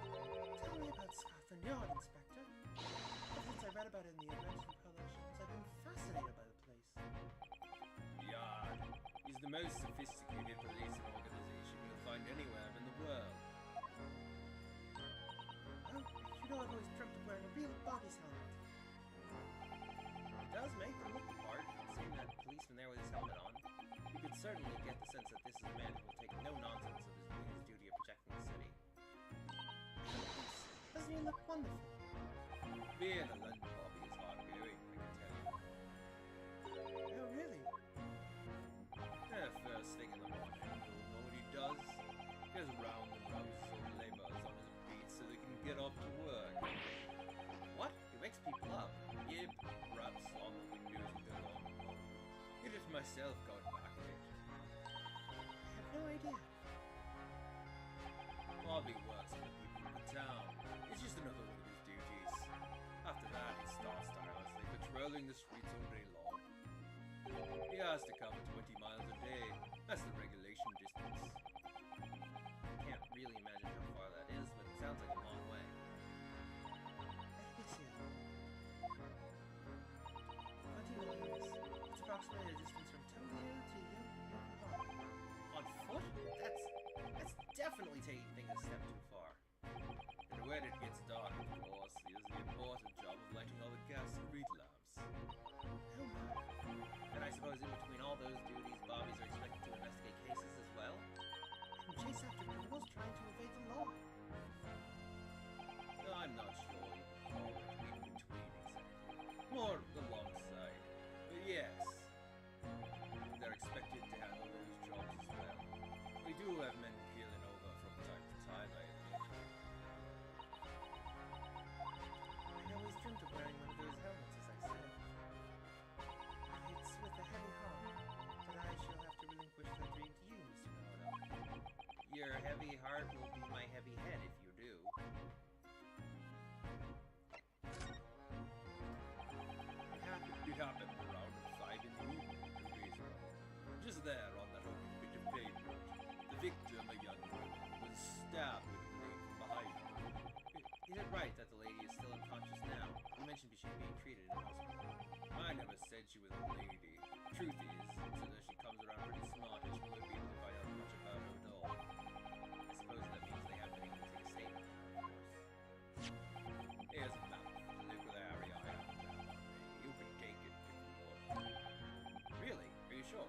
Tell me about Scotland Yard, Inspector. Ever since I read about it in the Adventure Coalitions, I've been fascinated by the place. Yard is the most sophisticated policing organization you'll find anywhere in the world. Oh, you know I've always dreamt of wearing a real Bobby's helmet. It does make them look the part, seeing that policeman there with his helmet on. You could certainly get the sense that this is a man who will take no nonsense of his duty of protecting the city. Doesn't he look wonderful? Being a London Bobby is hard going, I can tell you. Oh, really? First thing in the morning, you'll know what he does? Goes round and round some labourers on his beat so they can get off to work. What? He wakes people up? Yep, raps on the windows with their long pole. Did it myself going back a bit. I have no idea. Bobby works for the people of the town. It's just another one of his duties. After that, he starts tirelessly patrolling the streets all day long. He has to cover 20 miles a day. That's the regulation distance. Can't really imagine how far that is, but it sounds like a long way. I think it's here. 20 miles. It's approximately a distance from Tokyo to Yokohama. On foot? That's definitely taking things a step too far. And when it gets dark, of course, is the important job of lighting all the gas street lamps. Oh my. And I suppose in between all those duties, Bobbies are expected to investigate cases as well? And chase after criminals trying to evade the law. No, I'm not sure you could call it in between exactly. More alongside. But yes. she was a lady. Truth is, so that she comes around pretty smartish, we wouldn't be able to find out much about her at all. I suppose that means they haven't been able to take a statement from her, of course. Here's a map. Look at the area I have down on me. You can take it if you want. Really? Are you sure?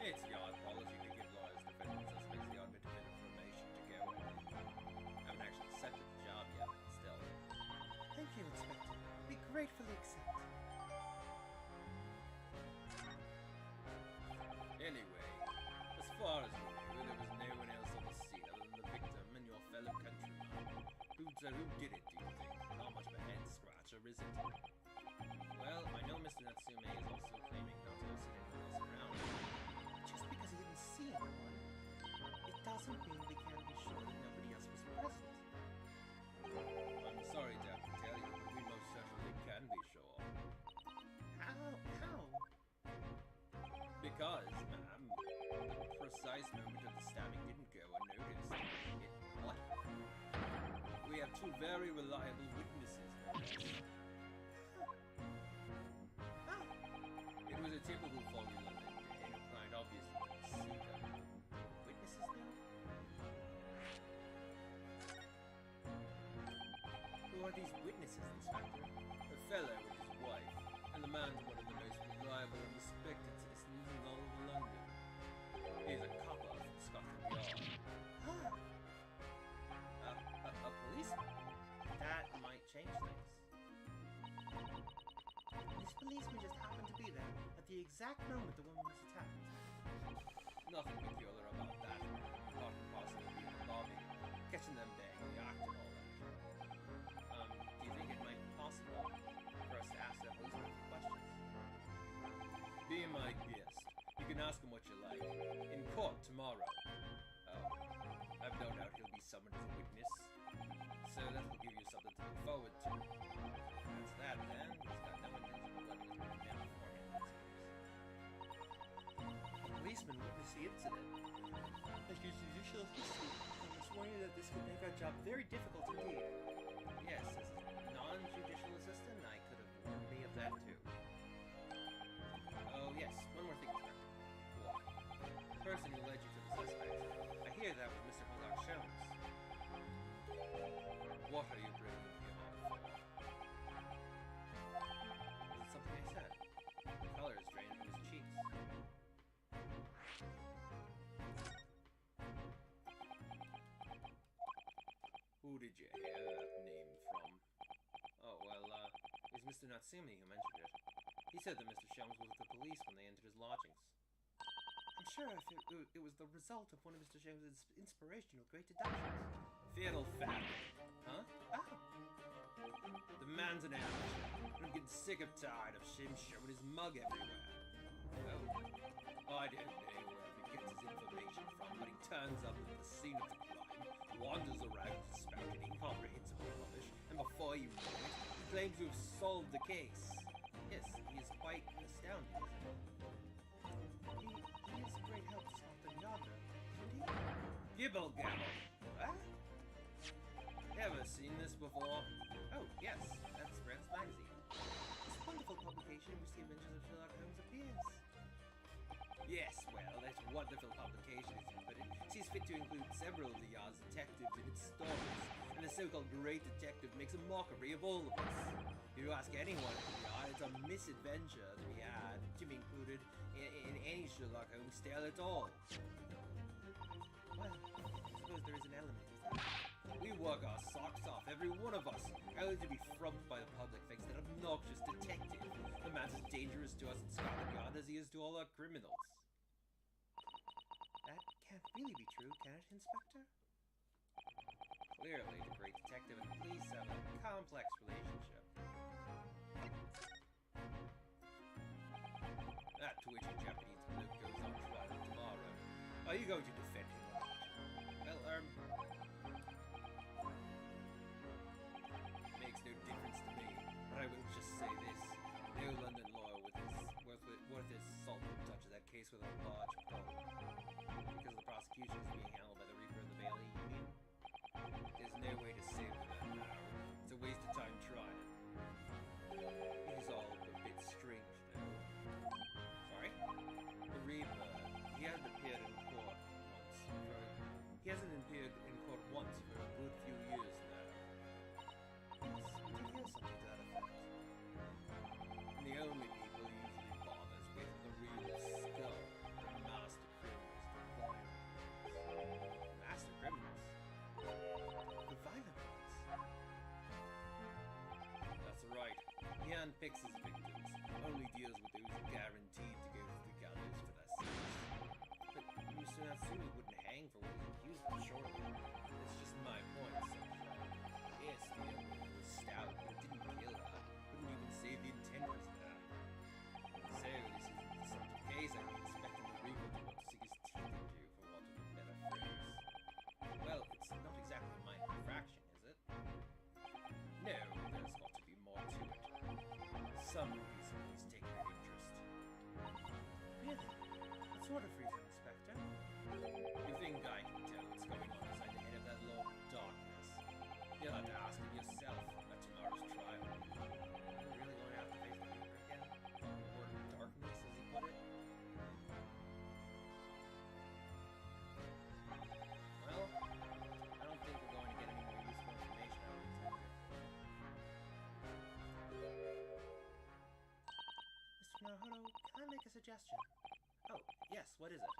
It's yard policy to give lawyers defending suspects the odd bit of information to go on. I haven't actually accepted the job yet, but still. Thank you, Inspector. We gratefully accept. Anyway, as far as we knew, there was no one else on the scene other than the victim and your fellow countryman. Who did it, do you think? Not much of a head scratcher, is it? Well, I know Mr. Natsume is also claiming not to have seen anyone else around. Just because he didn't see anyone, it doesn't mean we can't be sure that nobody else was present. I'm sorry to have to tell you, but we most certainly can be sure. How? Because, ma'am, the precise moment of the stabbing didn't go unnoticed. What? We have two very reliable witnesses, no less. It was a typical foggy London day, and a client obviously didn't see them. Witnesses now? Who are these witnesses, Inspector? A fellow with his wife, and the man's one of the most reliable and respected citizens in all of London. He's a copper from Scotland Yard. A policeman? That might change things. This policeman just happened to be there at the exact moment the woman was attacked. Nothing peculiar about that. Part and parcel of being a lobby, catching them banging the act and all that. Do you think it might be possible for us to ask that policeman a few questions? Be my guest. You can ask him what you like. In court tomorrow. I've no doubt he'll be summoned as a witness. So that will give you something to look forward to. That's that, then. He's got no intention of letting us bring him down before him, it seems. A policeman witnessed the incident. Like your judicial history, I must warn you that this could make our job very difficult indeed. Yes, as a non-judicial assistant, I could have warned me of that too. Oh yes, one more thing, Inspector. What? The person who led you to the suspect. I hear that was Mr. Hoddock Jones. What are you bringing him up for? Was it something I said? The color is draining from his cheeks. Who did you hear that name from? Oh, well, it was Mr. Natsume who mentioned it. He said that Mr. Shelms was with the police when they entered his lodgings. I'm sure if it was the result of one of Mr. James's inspirational great deductions. Fatal fact. Huh? Oh, The man's an amateur, and I'm getting sick of tired of him showing his mug everywhere. Oh, I don't know where he gets his information from, but he turns up at the scene of the crime, wanders around spouting incomprehensible rubbish, and before you know it, he claims to have solved the case. Yes, he is quite astounding, isn't he? he is a great help to Scotland Yard, isn't he? Gibble gabble. What? Ever seen this before? Oh, yes, that's Grant's Magazine. This wonderful publication in which the adventures of Sherlock Holmes appears. Yes, well, that wonderful publication, as you put it, sees fit to include several of the Yard's detectives in its stories, and the so-called great detective makes a mockery of all of us. If you ask anyone at the Yard, it's a misadventure to be had, to be included in any Sherlock Holmes tale at all. Well, I suppose there is an element of that. We work our socks off, every one of us, only to be frumped by the public thanks to that obnoxious detective. The man's as dangerous to us in Scotland Yard as he is to all our criminals. That can't really be true, can it, Inspector? Clearly, the great detective and the police have a complex relationship. That twitchy Japanese bloke goes on trial tomorrow. Are you going to defend him or not? Well, makes no difference to me, but I will just say this. No London lawyer worth his salt would touch that case with a large pole. Because the prosecution is being handled by the Reaper of the Bailey, you mean? There's no way to save the man now. It's a waste of time trying. It is all a bit strange man picks his victims, only deals with those guaranteed to go to the gallows for their sins. But Mr. Natsumi wouldn't hang for what he's accused of, surely. It's just my point, Sunshine. Yes, the young woman was stout, but didn't kill her. Couldn't even say the intent was there. So, this is the sort of case I would expect the Regal to want to sink his teeth into, for want of a better phrase. Well, it's not exactly a minor infraction, is it? No, there's got to be more to it. Some reason he's taken an interest. Really? What sort of reason, Inspector? You think I can tell what's going on inside the head of that Lord of Darkness? You'll have to ask him yourself at tomorrow's trial. You're really going to have to face the Reaper again? Lord of Darkness, as he put it? Well, I don't think we're going to get any more useful information out of the detective. Mr. Naruto, can I make a suggestion? Oh, yes, what is it?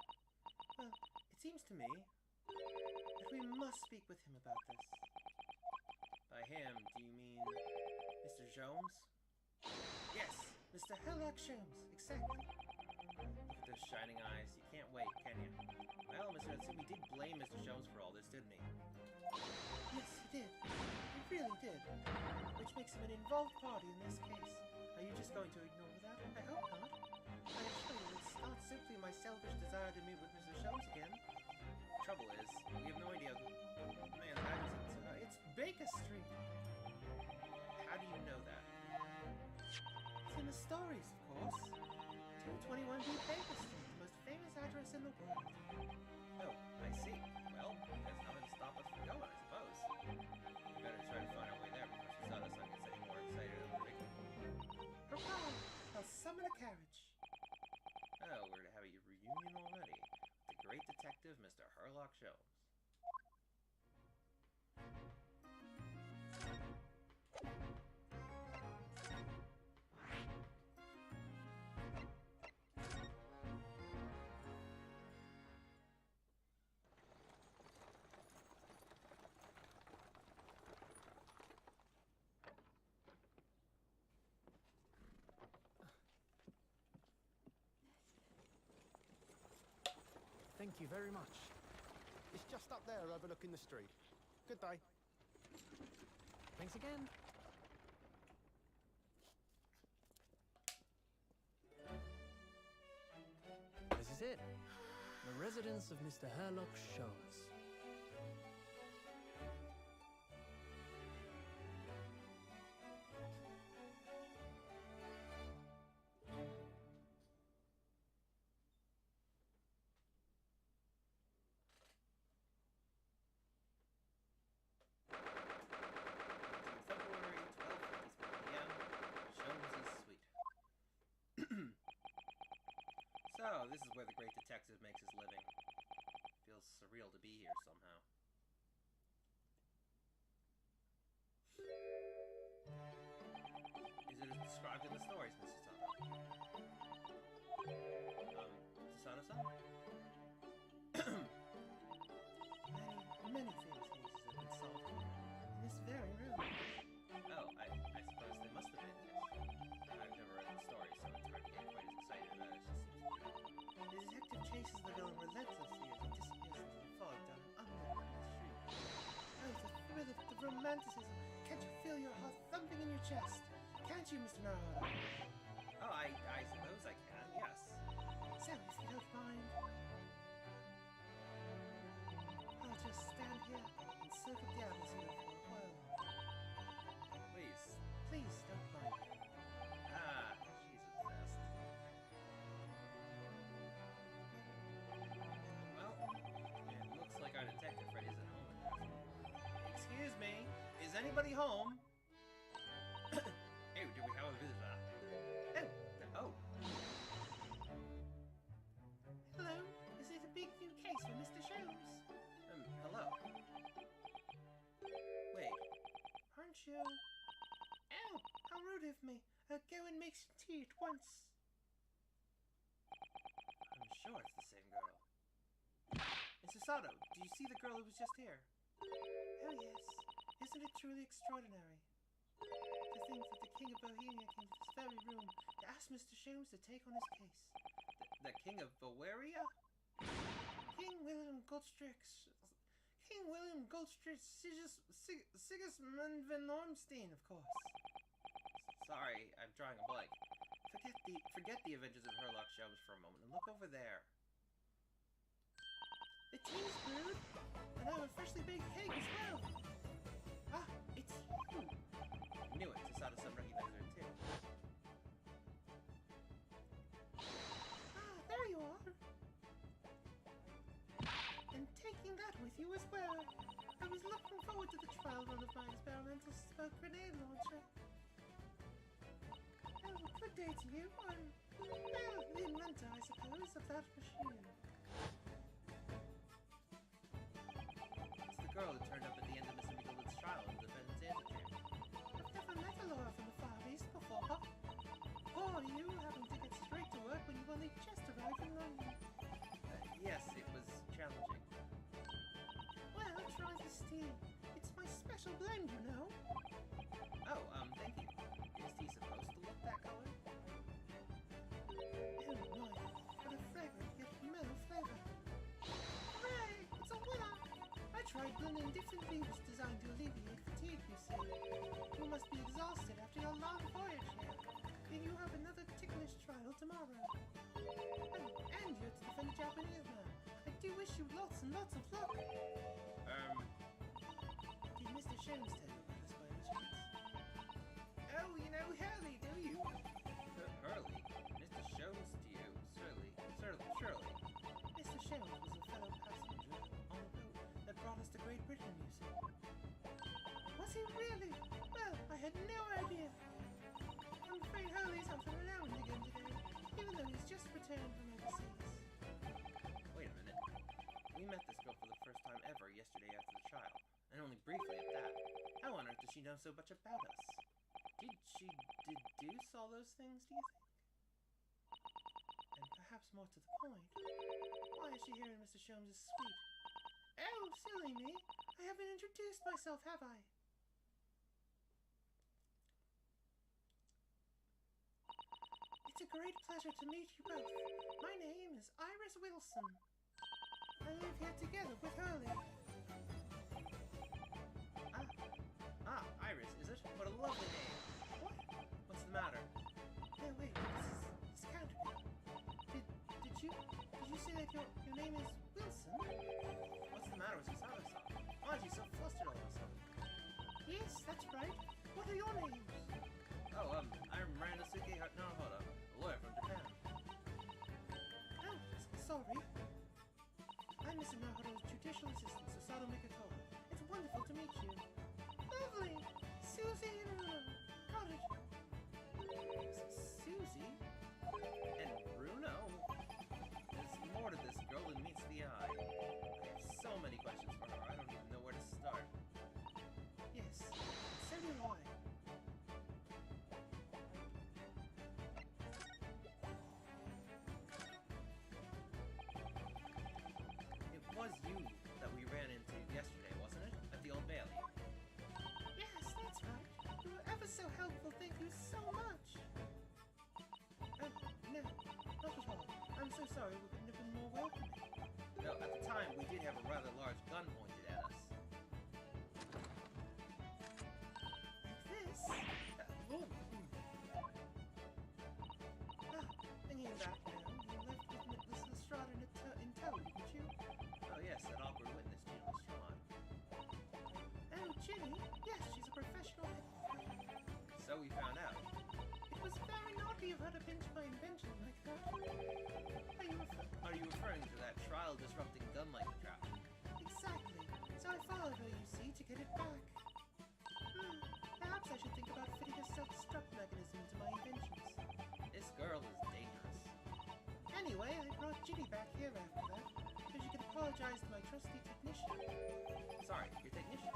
Well, it seems to me that we must speak with him about this. By him, do you mean Mr. Jones? yes? Mr. Herlock Sholmes, exactly. Look at those shining eyes. You can't wait, can you? Well, Mr. Natsumi did blame Mr. Jones for all this, didn't he? Yes, he did. He really did. Which makes him an involved party in this case. Are you just going to ignore that? I hope not. I assure you it's not simply my selfish desire to meet with Mr. Sholmes again. Trouble is, we have no idea who the man that is. It's Baker Street. How do you know that? It's in the stories, of course. 221B Baker Street, the most famous address in the world. Oh, I see. Well, there's nothing to stop us from going, I suppose. We better try to find our way there before Susanoo-san gets any more excited than the Regal. Hurrah! I'll summon a carriage. Oh, we're to have a reunion already. The great detective, Mr. Herlock Sholmes. Thank you very much. It's just up there overlooking the street. Good day. Thanks again. This is it. The residence of Mr. Herlock Sholmes. February 12th, p.m. Sholmes' suite. So, this is where the great detective makes his living. Feels surreal to be here somehow. Is it as described in the stories, Mrs. Sato? Susanoo-san? Many famous cases have been solved here, in this very room. Oh, I suppose they must have been, yes. I've never read the story, so it's hard to get quite as excited about it as just seems to be. The detective chases the villain relentlessly as he disappears into the fog down an unlit street. Oh, the thrill of the romanticism! Can't you feel your heart thumping in your chest? Can't you, Mr. Naruto? Oh, I suppose I can, yes. So, if you don't mind, I'll just stand here and soak up the atmosphere for a while. Please. Please don't mind me. Ah, she's obsessed. Well, it looks like our detective Freddy isn't home enough. Excuse me, is anybody home? Hey, do we have a visitor? Oh. Hello? Is it a big new case for Mr. Sholmes? Hello. Wait, Aren't you? Ow! How rude of me! Go and make some tea at once. I'm sure it's the same girl. Mrs. Sato, do you see the girl who was just here? Oh yes. Isn't it truly extraordinary? To think that the King of Bohemia came to this very room to ask Mr. Sholmes to take on his case. The King of Bavaria? King William Goldstrix Sigismund van Ormstein, of course. Sorry, I'm drawing a blank. Forget the Avengers of Herlock Sholmes for a moment and look over there. The tea's brewed, and I have a freshly baked cake as well. Ah, it's you. Knew it. Tasada-san recognized her too. Ah, there you are. And taking that with you as well. I was looking forward to the trial run of my experimental smoke grenade launcher. Oh, good day to you. I'm, well, the inventor, I suppose, of that machine. It's the girl who turned up at the end of Mr. Miguel's trial in the defendant's antechamber. I've never met a lawyer from the Far East before. Or you having to get straight to work when you've only just arrived in London. Yes, it was challenging. Well, try this tea. It's my special blend, you know. Oh, thank you. Is tea supposed to look that color? Oh my, what a fragrant yet mellow flavor. Hooray! It's a winner! I tried blending different leaves designed to alleviate fatigue, you see. You must be exhausted after your long voyage here. Then you have another ticklish trial tomorrow. Oh, and you're to defend a Japanese man. I do wish you lots and lots of luck. Did Mr. Sholmes tell you about us by any chance? Oh, you know Hurley, do you? Hurley? Mr. Sholmes to you? Surely. Mr. Sholmes was a fellow passenger on a boat that brought us to Great Britain, you see. Was he really? Well, I had no idea. I'm afraid Hurley's out on an errand again today, even though he's just returned from overseas. Wait a minute. We met this girl for the first time ever yesterday after the trial, and only briefly at that. How on earth does she know so much about us? Did she deduce all those things, do you think? And perhaps more to the point, why is she here in Mr. Sholmes' suite? Oh, silly me! I haven't introduced myself, have I? It's a great pleasure to meet you both. My name is Iris Wilson. I live here together with Hurley. Iris, is it? What a lovely name. What? What's the matter? No, wait, this can't be. Did you say that your name is Wilson? What's the matter with Tasada-san? Why is she so flustered all of a sudden? Yes, that's right. What are your names? Oh, I'm Ranosuke Naruhodo, a lawyer from Japan. Oh, sorry. I'm Mr. Naruhodo's judicial assistant, Susato Mikotoa. It's wonderful to meet you. Lovely! Susie and Bruno. Got it. Susie? And Bruno? There's more to this girl than meets the eye. I have so many questions for her, I don't even know where to start. Yes, so do I. It was you that we ran into yesterday, wasn't it? At the Old Bailey. Yes, that's right. You were ever so helpful, thank you so much. Oh, no, not at all. I'm so sorry, we couldn't have been more welcoming. No, at the time, we did have a rather large gun pointed at us. Like this? Thinking back now, you left with Miss Lestrade in tow, didn't you? Oh yes, that awkward witness, Ginny Lestrade. Oh, Ginny? Yes, she's a professional pickpocket. So we found out. It was very naughty of her to pinch my invention like that. Are you referring to that trial-disrupting gun-like traffic? Exactly. So I followed her, you see, to get it back. Perhaps I should think about fitting a self-destruct mechanism into my inventions. This girl is dangerous. Anyway, I brought Ginny back here after that, so she could apologize to my trusty technician. Sorry, your technician.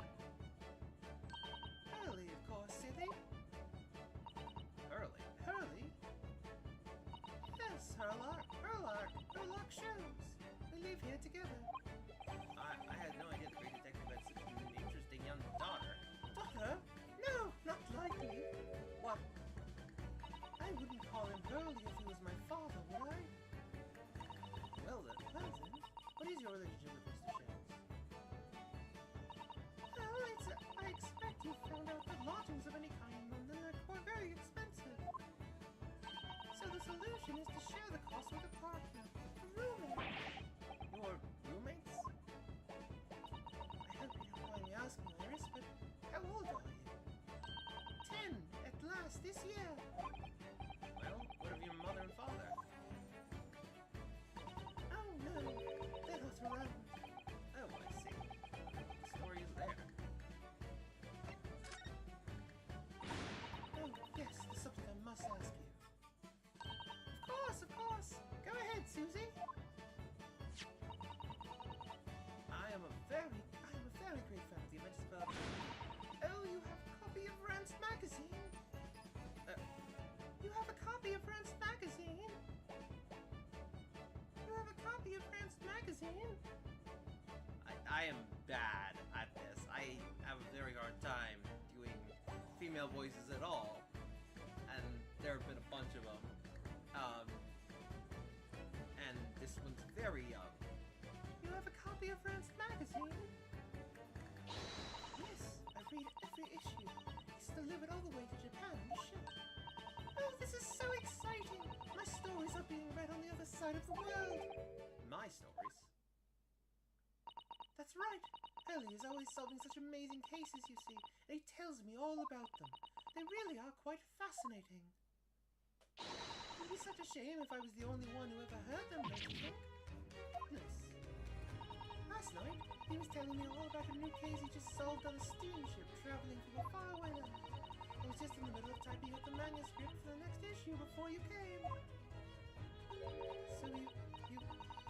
Hurley, of course, silly. Hurley? Hurley? Yes, Herlock Sholmes. We live here together. I had no idea the great detective had such an interesting young daughter. Daughter? No, not like wouldn't call him Hurley if he was my father, would I? Well then, what is your relationship with Mr. Shells? Well, I expect you found out that lodgings of any kind in London are quite very expensive. So the solution is to share the cost with a partner, a roommate. Your roommates? I hope you don't mind me asking, Iris, but how old are you? 10, at last, this year. Well, what of your mother and father? Oh no, they're not around. Oh, I see. The story is there. Oh, yes, there's something I must ask you. Of course. Go ahead, Susie. I am a very great fan of the Adventures of Albert. Oh, you have a copy of Rance magazine? You have a copy of Rance magazine? You have a copy of Rance magazine? I am bad at this. I have a very hard time doing female voices at all. And there have been a bunch of them. And this one's very young. You have a copy of Rance magazine? Yes, I read every issue. It's delivered all the way to Japan on a ship. Oh, this is so exciting! My stories are being read on the other side of the world. My stories? That's right. Hurley is always solving such amazing cases, you see, and he tells me all about them. They really are quite fascinating. It would be such a shame if I was the only one who ever heard them, don't you think? Goodness. Last night, he was telling me all about a new case he just solved on a steamship traveling from a faraway land. I was just in the middle of typing up the manuscript for the next issue before you came. So you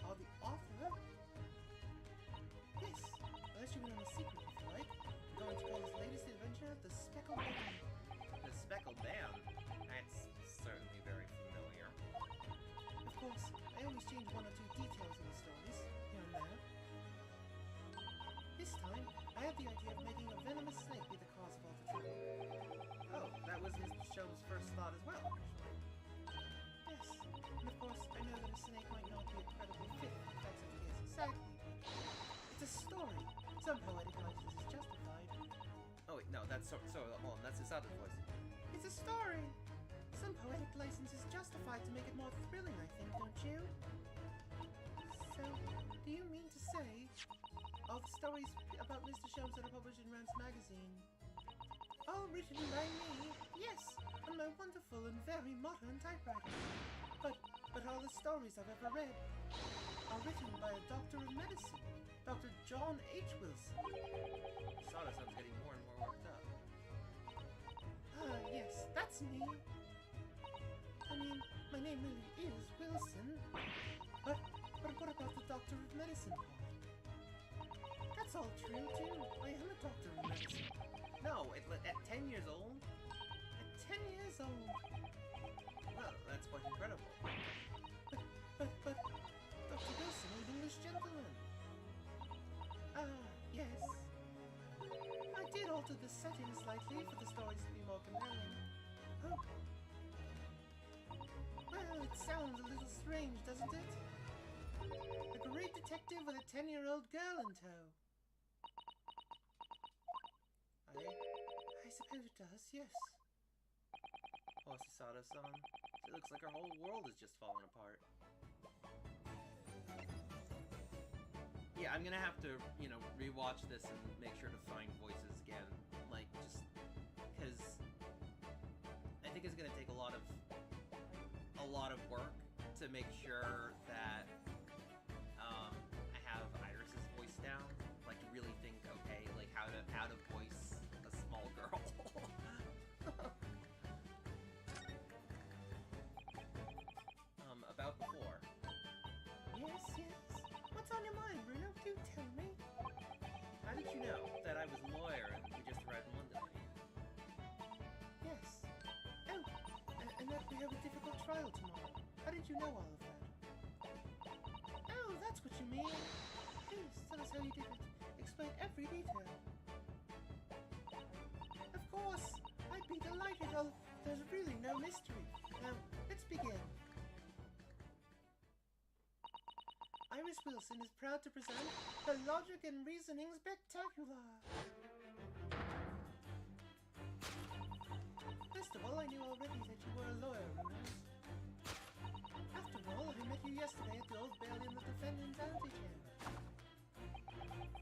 are the author? Yes, unless you went on a secret, if you like. I'm going to call his latest adventure The Speckled Band. The Speckled Band? That's certainly very familiar. Of course, I always change one or two details in the stories, here and there. This time, I had the idea of making a venomous snake be the cause of all the trouble. Oh, that was Mr. Shelm's first thought as well, actually. Yes, and of course, I know that a snake might not be a credible fit if that's the case exactly, but it's a story. Some poetic license is justified. Oh wait, no, that's hold on, that's his other voice. It's a story! Some poetic license is justified to make it more thrilling, I think, don't you? So, do you mean to say all the stories about Mr. Shelms that are published in Rance magazine, all written by me, yes, on my wonderful and very modern typewriter. But all the stories I've ever read are written by a doctor of medicine, Dr. John H. Wilson. Sawdust, I'm getting more and more worked up. Ah, yes, that's me. I mean, my name really is Wilson. But what about the doctor of medicine part? That's all true, too. I am a doctor of medicine. No, at 10 years old? At 10 years old. Well, that's quite incredible. But Dr. Wilson is an English gentleman. Ah, yes. I did alter the setting slightly for the stories to be more compelling. Oh. Well, it sounds a little strange, doesn't it? A great detective with a 10-year-old girl in tow. I suppose it does, yes. Oh, Sasada-san, it looks like our whole world is just falling apart. Yeah, I'm gonna have to, rewatch this and make sure to find voices again. Like, just because I think it's gonna take a lot of work to make sure that I have Iris's voice down. Like, to really think, okay, like how to voice a small girl. About before. Yes. What's on your mind, Bruno? Do tell me. How did you know that I was a lawyer and we just arrived in London? Yes. Oh, and that we have a difficult trial tomorrow. How did you know all of that? Oh, that's what you mean. Please, tell us how you did it. Explain every detail. Of course, I'd be delighted. There's really no mystery. Now, let's begin. Iris Wilson is proud to present the Logic and Reasoning Spectacular. First of all, I knew already that you were a lawyer, Runos. After all, I met you yesterday at the Old Bailey in the defendant's antechamber.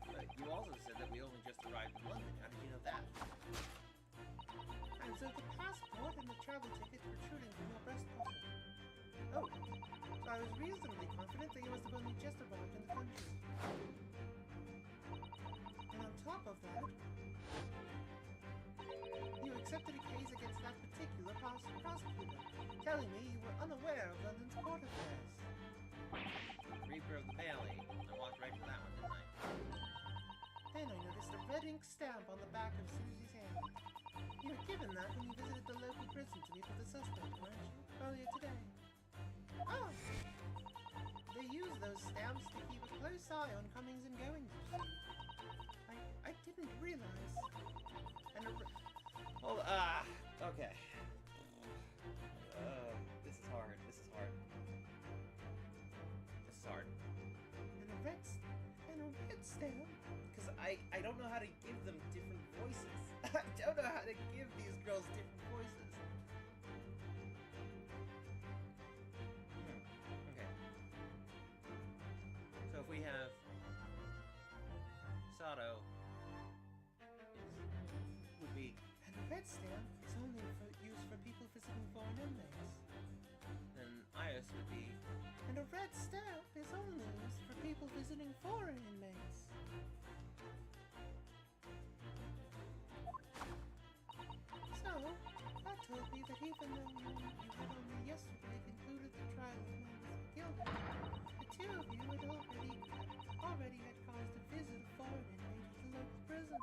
But you also said that we only just arrived in London. How did you know that? I observed the passport and the travel ticket protruding from your breast pocket. Oh, so I was reasonably confident that you must have only just arrived in the country. And on top of that, you accepted a case against that particular prosecutor, telling me you were unaware of London's court affairs. Reaper of the Bailey. I walked right to that one, didn't I? Then I noticed a red ink stamp on the back of Susie's hand. You were given that when you visited the local prison to meet with the suspect, weren't you? Earlier today. Oh! They use those stamps to keep a close eye on comings and goings, you see. I didn't realize. And Hold okay. This is hard. This is hard. This is hard. And a red stamp? Because I don't know how to give them different voices. I don't know how to give these girls different voices. Okay. So if we have Sato would be, And a red stamp is only used for people visiting foreign inmates. then Iris would be, And a red stamp is only used for people visiting foreign inmates. So, that told me that even though you had only yesterday concluded the trial of Magnus Gilder, the two of you had already had caused a visit of foreign inmate to the local prison.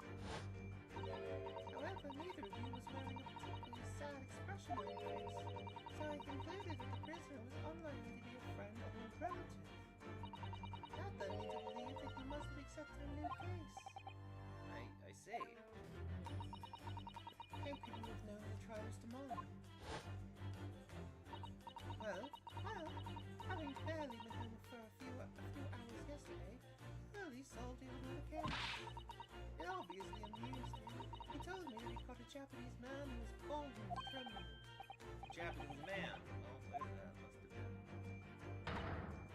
However, neither of you was wearing a particularly sad expression on your face, so I concluded that the prisoner was unlikely to be a friend or a relative. That led me to believe that you must have accepted a new case. I see. How could you have known the trial was tomorrow? Well, having barely been home for a few hours yesterday, Hurley solved yet another case. It obviously amused him. He told me that he caught a Japanese man who was bald and trembling. Japanese man. Oh, wait, that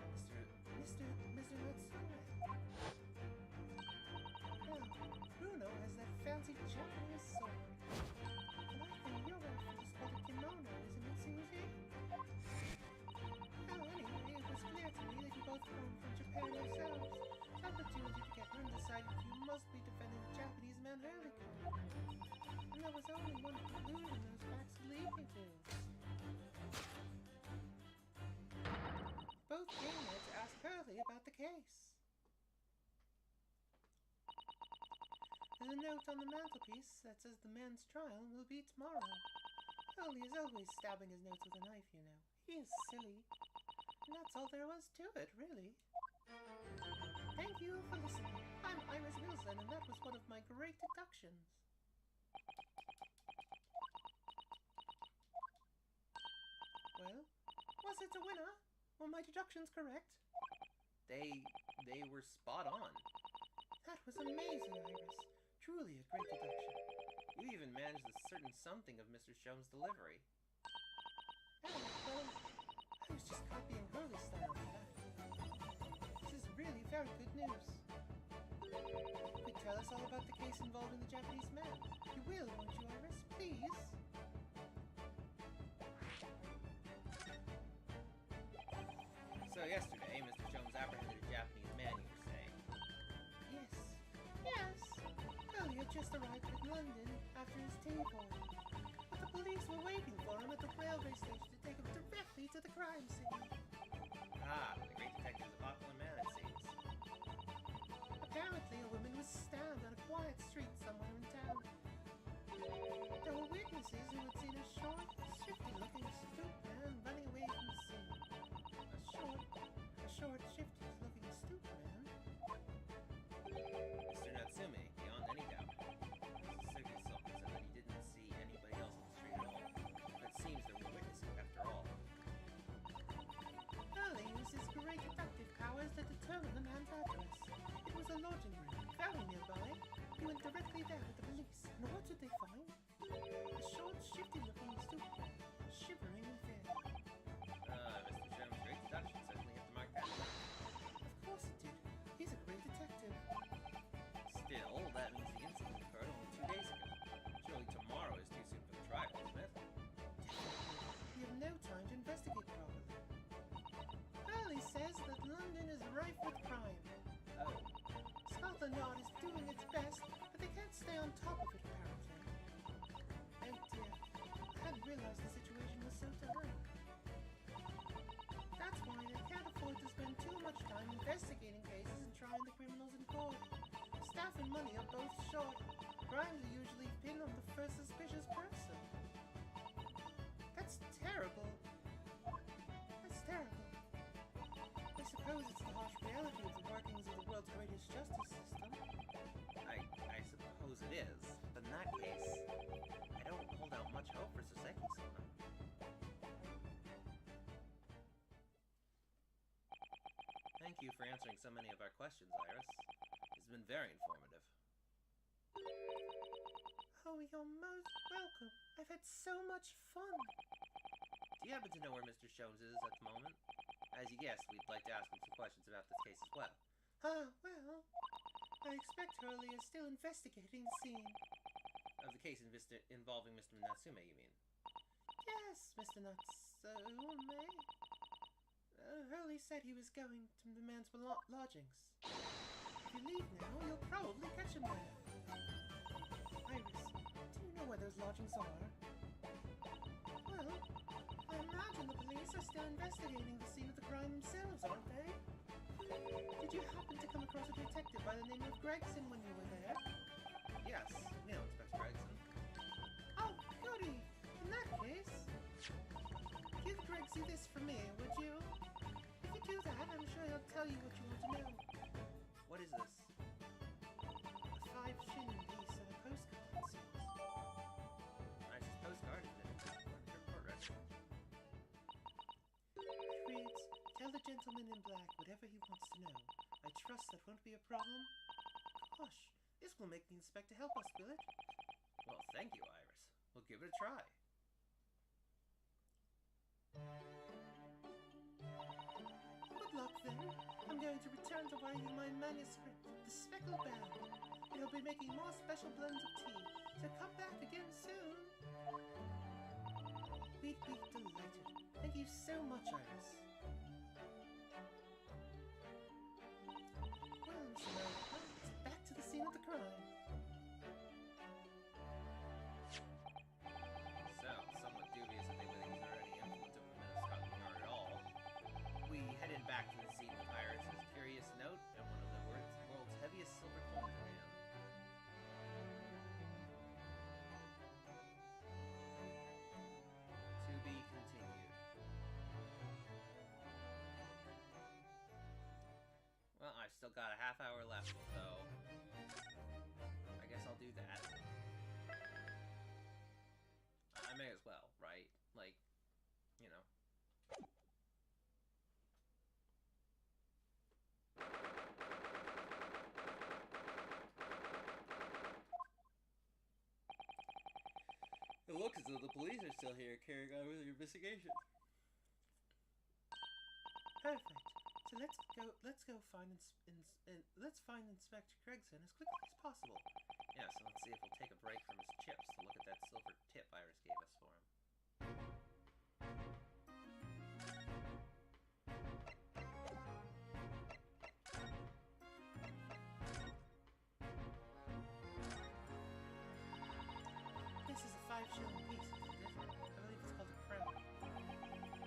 must have been Mr. Natsume. Now, Bruno has that fancy Japanese sword. And I think your outfit is called a kimono, isn't it, Susie? Well, anyway, it was clear to me that you both come from Japan yourselves. So I put two and two together and decided you must be defending the Japanese man Hurley caught. And there was only one conclusion those facts could lead me to. Both came there to ask Hurley about the case. There's a note on the mantelpiece that says the man's trial will be tomorrow. Hurley is always stabbing his notes with a knife, you know. He is silly. And that's all there was to it, really. Thank you for listening. I'm Iris Wilson, and that was one of my great deductions. Well, was it a winner? Were my deductions correct? They were spot on. That was amazing, Iris. Truly a great deduction. You even managed a certain something of Mr. Sholmes' delivery. Oh, well, I was just copying Hurley's style for that. This is really very good news. Could tell us all about the case involving the Japanese man. You will, won't you, Iris? Please? So yesterday, Mr. Sholmes apprehended a Japanese man, you were saying. Yes. Yes. Hurley had just arrived in London after his table. But the police were waiting for him at the railway station to take him directly to the crime scene. Ah, the great detective is a popular man, it seems. Apparently, a woman was stabbed on a quiet street somewhere in town. There were witnesses who had seen a short, shifty-looking stoop man running away from the scene. A short, shifty-looking stoop man? Mr. Natsume, beyond any doubt. Mrs. Sugi said that he didn't see anybody else on the street at all. But it seems there were witnesses after all. a lodging room very nearby. He went directly there with the police, and what did they find? A short, shifty-looking stoop, shivering in fear. Mr. Sholmes' great deduction certainly hit the mark there. Of course it did. He's a great detective. Still, that means the incident occurred only 2 days ago. Surely tomorrow is too soon for the trial, isn't it? We have no time to investigate properly. Hurley says that London is rife with crime. Oh, Scotland Yard is doing its best, but they can't stay on top of it, apparently. Oh dear, I hadn't realized the situation was so dire. That's why they can't afford to spend too much time investigating cases and trying the criminals in court. Staff and money are both short. Crimes are usually pinned on the first suspicious person. That's terrible. That's terrible. I suppose it's the harsh reality of the workings of the world's greatest justice system. I suppose it is. But in that case, I don't hold out much hope for Soseki-sama. Thank you for answering so many of our questions, Iris. It's been very informative. Oh, you're most welcome. I've had so much fun. Do you happen to know where Mr. Sholmes is at the moment? As you guessed, we'd like to ask him some questions about this case as well. Well, I expect Hurley is still investigating the scene. Of the case involving Mr. Natsume, you mean? Yes, Mr. Natsume. Hurley said he was going to the man's lodgings. If you leave now, you'll probably catch him there. Iris, do you know where those lodgings are? Well, I imagine the police are still investigating the scene of the crime themselves, aren't they? Did you happen to come across a detective by the name of Gregson when you were there? Yes, we know Inspector Gregson. Oh, goody! In that case, give Gregsy this for me, would you? If you do that, I'm sure he'll tell you what you want to know. What is this? A 5-shilling piece of a postcard, it seems. Nicest postcard, isn't it? Your report record. It reads, tell the gentleman in black whatever he wants to know. I trust that won't be a problem. Gosh, this will make the inspector help us, will it? Well, thank you, Iris. We'll give it a try. Good luck, then. I'm going to return to writing my manuscript, The Speckled Band. It'll be making more special blends of tea, so come back again soon. We'd be delighted. Thank you so much, Iris. Well, so it's back to the scene of the crime. Sounds somewhat dubious that they would exert any influence over the men of Scotland Yard at all. We headed back to the scene with Iris' curious note and one of the world's heaviest silver coins in hand. To be continued. Well, I've still got a half hour left, so I guess I'll do that. I may as well, right? Like, you know. It looks as though the police are still here carrying on with your investigation. Perfect. So let's go find Inspector Gregson as quickly as possible. Yeah, so let's see if we'll take a break from his chips to look at that silver tip Iris gave us for him. This is a 5-shilling piece, isn't it? I believe it's called a crown.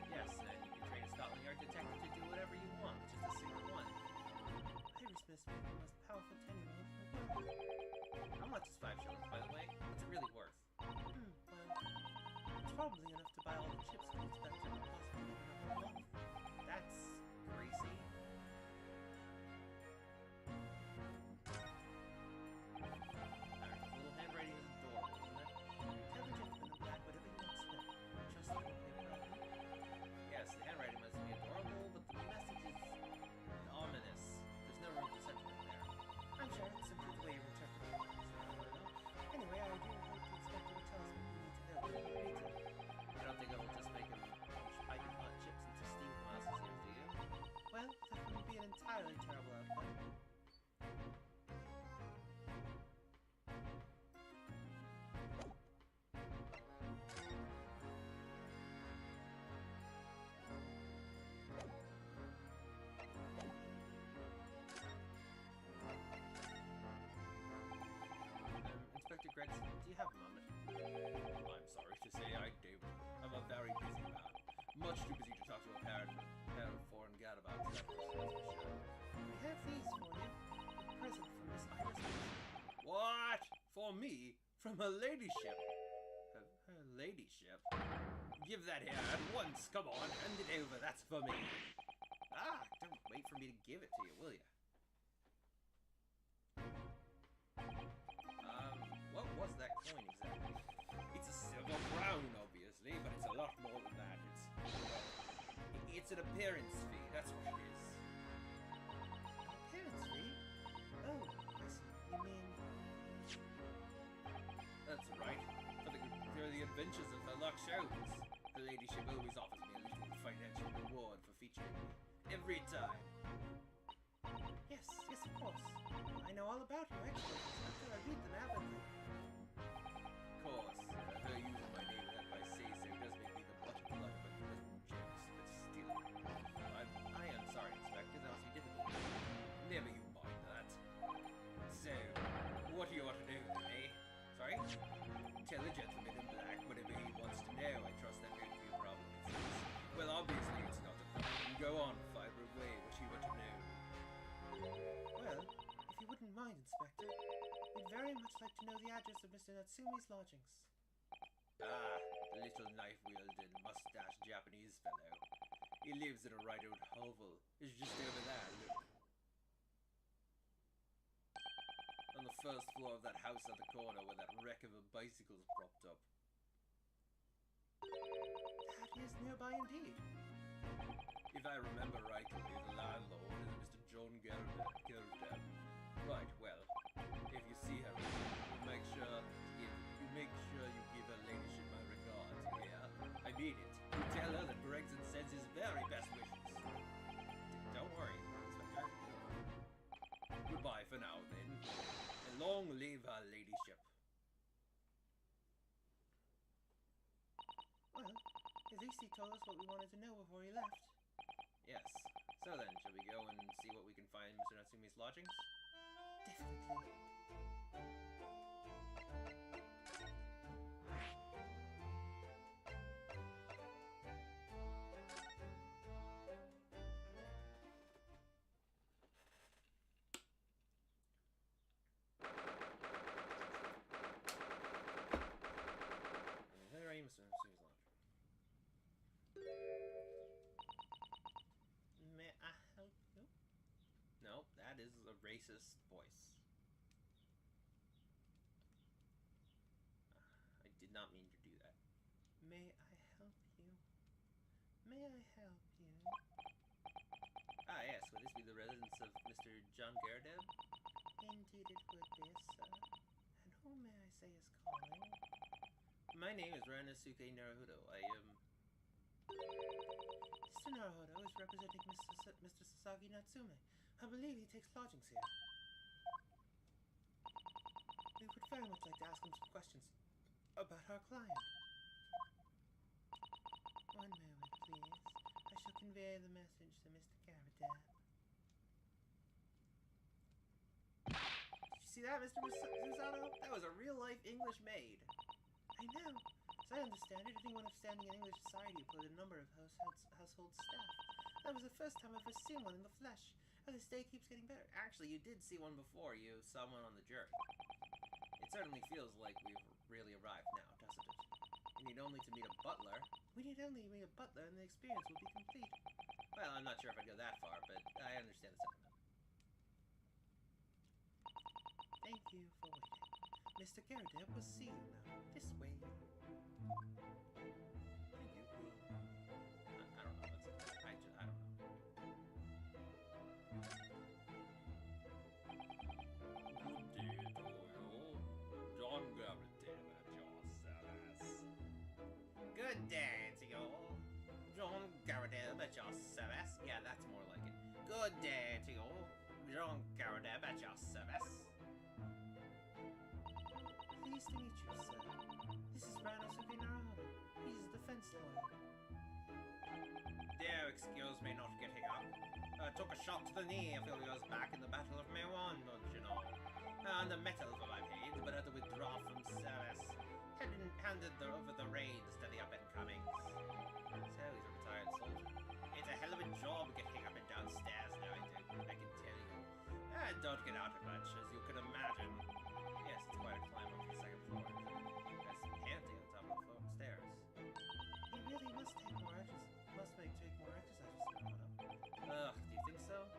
Yes, and you can train a Scotland Yard detective to do whatever you want, with just a single one. Iris must be the most powerful tenuous in the world. How much is 5 shillings, by the way? What's it really worth? Well, it's probably enough to buy all the chips the inspector could possibly need in a whole month. That's greasy. Iris' little handwriting is adorable, isn't it? Tell the gentleman in black whatever he wants to know. Trust that won't be a problem. Yes, the handwriting must be adorable, but the message is ominous. There's no room for sentiment there. much too busy to talk to a parrot foreign gadabout, that's for sure. We have these for you. A present from Miss Iris. What? For me? From her ladyship? Her ladyship? Give that here at once, come on, hand it over, that's for me. Ah, don't wait for me to give it to you, will you? What was that coin exactly? It's a silver crown, obviously, but it's a lot more than that. It's an appearance fee, that's what it is. Appearance fee? Oh, I see. You mean... That's right. For the adventures of Herlock Sholmes. The ladyship always offers me a little financial reward for featuring me. Every time. Yes, of course. I know all about your exploits after I read them avidly. Of course, her using my name that I say so does make me the butt of blood of a dozen gems, but still. I am sorry, Inspector, that must be difficult. Never you mind that. So, what do you want to know, eh? Sorry? Tell the gentleman in black whatever he wants to know. I trust that won't be a problem, it seems. Well, obviously it's not a problem. Go on, fiber away. What do you want to know? Well, if you wouldn't mind, Inspector, we'd very much like to know the address of Mr. Natsume's lodgings. Ah, the little knife-wielding, mustached Japanese fellow. He lives in a right old hovel. It's just over there, look. On the first floor of that house at the corner where that wreck of a bicycle's propped up. That is nearby indeed. If I remember rightly, the landlord is Mr. John Gerda. Right, well, if you see her, make sure you give her ladyship my regards, you hear? I mean it. You tell her that Gregson sends his very best wishes. Don't worry, Inspector. Goodbye for now, then. And long live her ladyship. Well, at least he told us what we wanted to know before he left. Yes. So then, shall we go and see what we can find in Mr. Natsume's lodgings? Definitely. Here I am, Mr. Natsume's lodging. May I help you? No, that is a racist voice. I did not mean to do that. May I help you? May I help you? Ah, yes, would this be the residence of Mr. John Garradeb? Indeed it would be, sir. And who may I say is calling? My name is Ranosuke Naruhodo. Mr. Naruhodo is representing Mr. Sasagi Natsume. I believe he takes lodgings here. We would very much like to ask him some questions about our client. One moment, please. I shall convey the message to Mr. Garradeb. Did you see that, Mr. Susato? That was a real-life English maid. I know. As I understand it, anyone of standing in English society employed a number of household staff. That was the first time I've ever seen one in the flesh. And this day keeps getting better. Actually, you did see one before. You saw one on the jury. It certainly feels like we've really arrived now, doesn't it? We need only to meet a butler. We need only to meet a butler and the experience will be complete. Well, I'm not sure if I'd go that far, but I understand the sentiment. Thank you for waiting. Mr. Garradeb will see you now. This way. Thank you. I don't know. I don't know. Good day to you. John Garradeb at your service. Yeah, that's more like it. Good day to you. John Garradeb at your service. Pleased to meet you, sir. This is Ranosuke Naruhodo. He's a defense lawyer. Do excuse me not getting up. Took a shot to the knee a few years back in the Battle of Mewan, don't you know? And the metal for my pains, but had to withdraw from service. Handed over the reins to the up-and-comings. So he's a retired job getting up and down stairs now, I can tell you. And don't get out of much, as you can imagine. Yes, it's quite a climb up to the second floor. That's handy on top of the stairs. He really must take more exercise. Take more exercise, Mr. Naruto. Ugh, do you think so?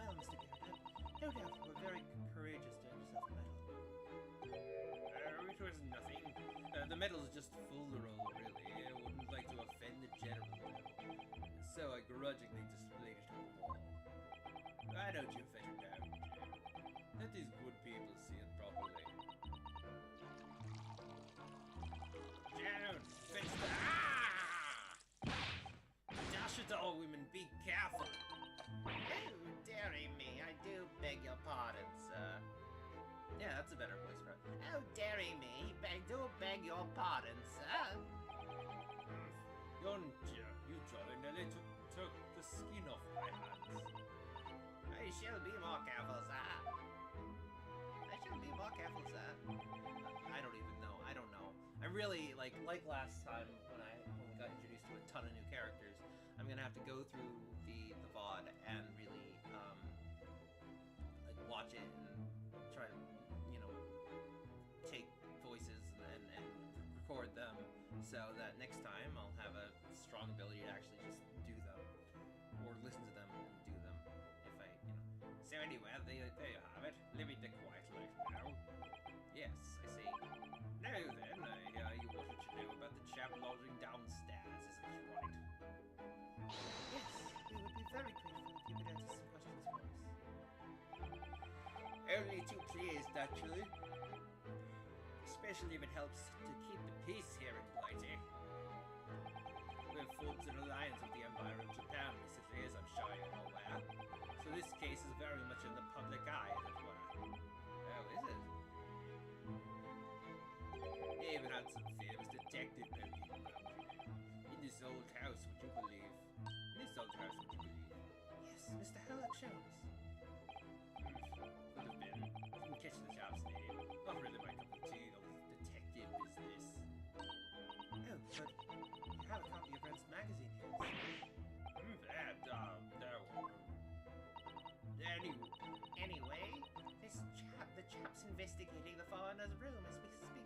Well, Mr. Garrett, no doubt you were very courageous to earn yourself a medal. It was nothing. The medal's just foolery, really. I wouldn't like to offend the general, so I grudgingly displayed it on the wall. Why don't you fetch it down, Jim? Let these good people see it properly. Down! Fetch the... Ah! Dash it all, women, be careful! Oh, dearie me, I do beg your pardon, sir. Yeah, that's a better voice for it. Oh, dearie me, I do beg your pardon, sir. Yonja, you jolly nearly took the skin off my hands. I shall be more careful, sir. I shall be more careful, sir. I don't even know. I don't know. I really, like last time when we got introduced to a ton of new characters, I'm gonna have to go through the VOD and really, like, watch it and try to, you know, take voices and record them so that next time I'll have a strong ability to actually just do them or listen to them and do them if I, you know. So anyway, there you have it. Living the quiet life now. Yes, I see. Now then, you wanted to know about the chap lodging downstairs, isn't it right? Yes, we would be very grateful if you could answer some questions for us. Only too pleased, actually. Especially if it helps to keep the peace here in Blighty. We're forged an alliance with the Empire of Japan recently, as I'm sure you're aware. So this case is very much in the public eye, as it were. Oh, is it? They even had some famous detective poking around here. In this old house, would you believe? In this old house, would you believe? Yes, Mr. Herlock Sholmes. Could have been. Didn't catch the chap's name. Not really my cup of tea, though. Detective business. Oh, but you have a copy of Rent's magazine here. Anyway, The chap's investigating the foreigner's room as we speak.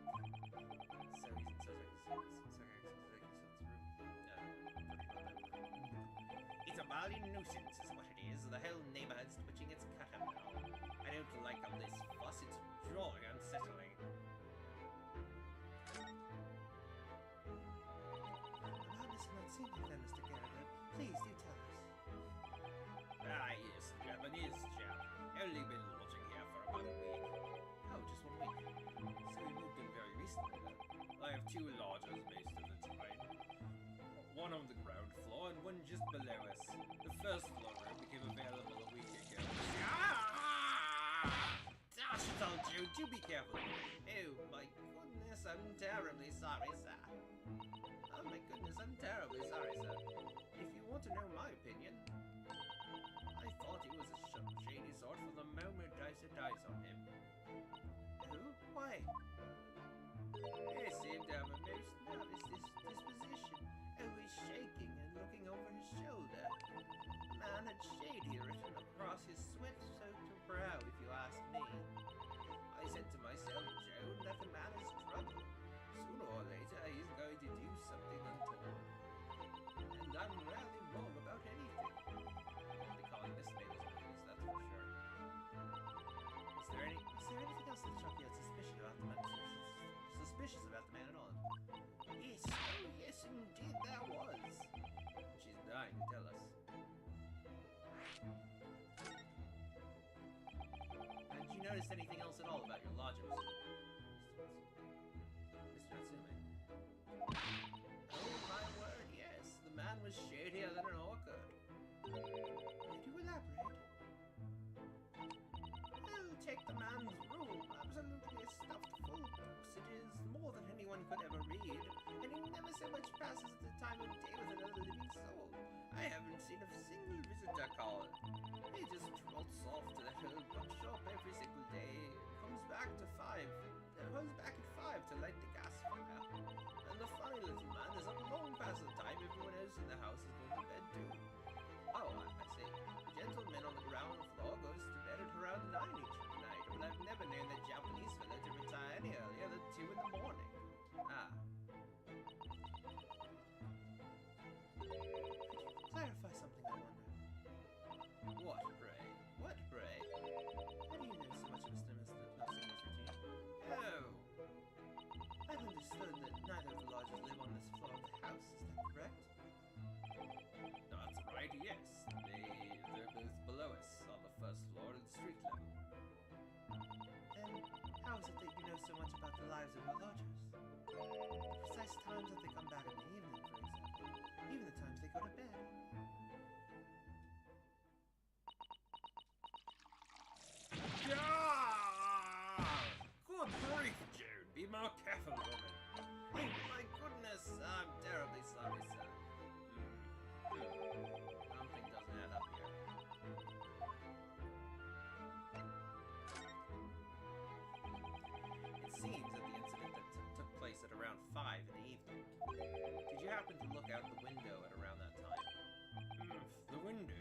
It's a bally nuisance, is what it is. The whole neighborhood's twitching its cutter now. I don't like all this fuss. It's drawing unsettling. Allow this not seem like that, Mr. Garrett. Please do tell us. Ah, yes, Japanese chap. Only been lodging here for about a week. Oh, just 1 week. So we moved in very recently then. I have 2 lodgers most of the time. One on the ground floor and one just below us. The first floor room became available a week ago. Dash it all, Jude, do be careful. Oh my goodness, I'm terribly sorry, sir. Oh my goodness, I'm terribly sorry, sir. If you want to know my opinion, I thought he was a shady sort from the moment I set eyes on him. Who? Why? He seemed to have a most nervous disposition, always shaking and looking over his shoulder. The man had shady written across his sweat-soaked brow, if you ask me. I said to myself, Joan, that the man is trouble. Sooner or later, he's going to do something untoward. And I'm rarely wrong about anything. I'll be calling this man as always, that's for sure. Is there anything else that struck you as suspicious about the man? Suspicious about the man at all? Yes, oh yes, indeed there was. She's dying to tell us. Hadn't you noticed anything else at all about your lodger, Mr. Natsume? Oh my word, yes. The man was shadier than an orchid. Could you elaborate? Well, take the man's room. Absolutely stuffed full of books. It is more than anyone could ever read, and he never so much passes the time of day with another living soul. I haven't seen a single visitor call. He just trots off to that old bookshop every single day, comes back at 5 to light the gas fire. And the funny little man is up long past the time everyone else in the house is going to bed too. lives of her lodgers. The precise times that they come back in the evening, for example. Even the times they go to bed. Good grief, Jude! Be more careful, woman. Oh my goodness! I'm terribly sorry, sir. Something doesn't add up here. It seems that the incident that took place at around 5 in the evening. Did you happen to look out the window at around that time? The window?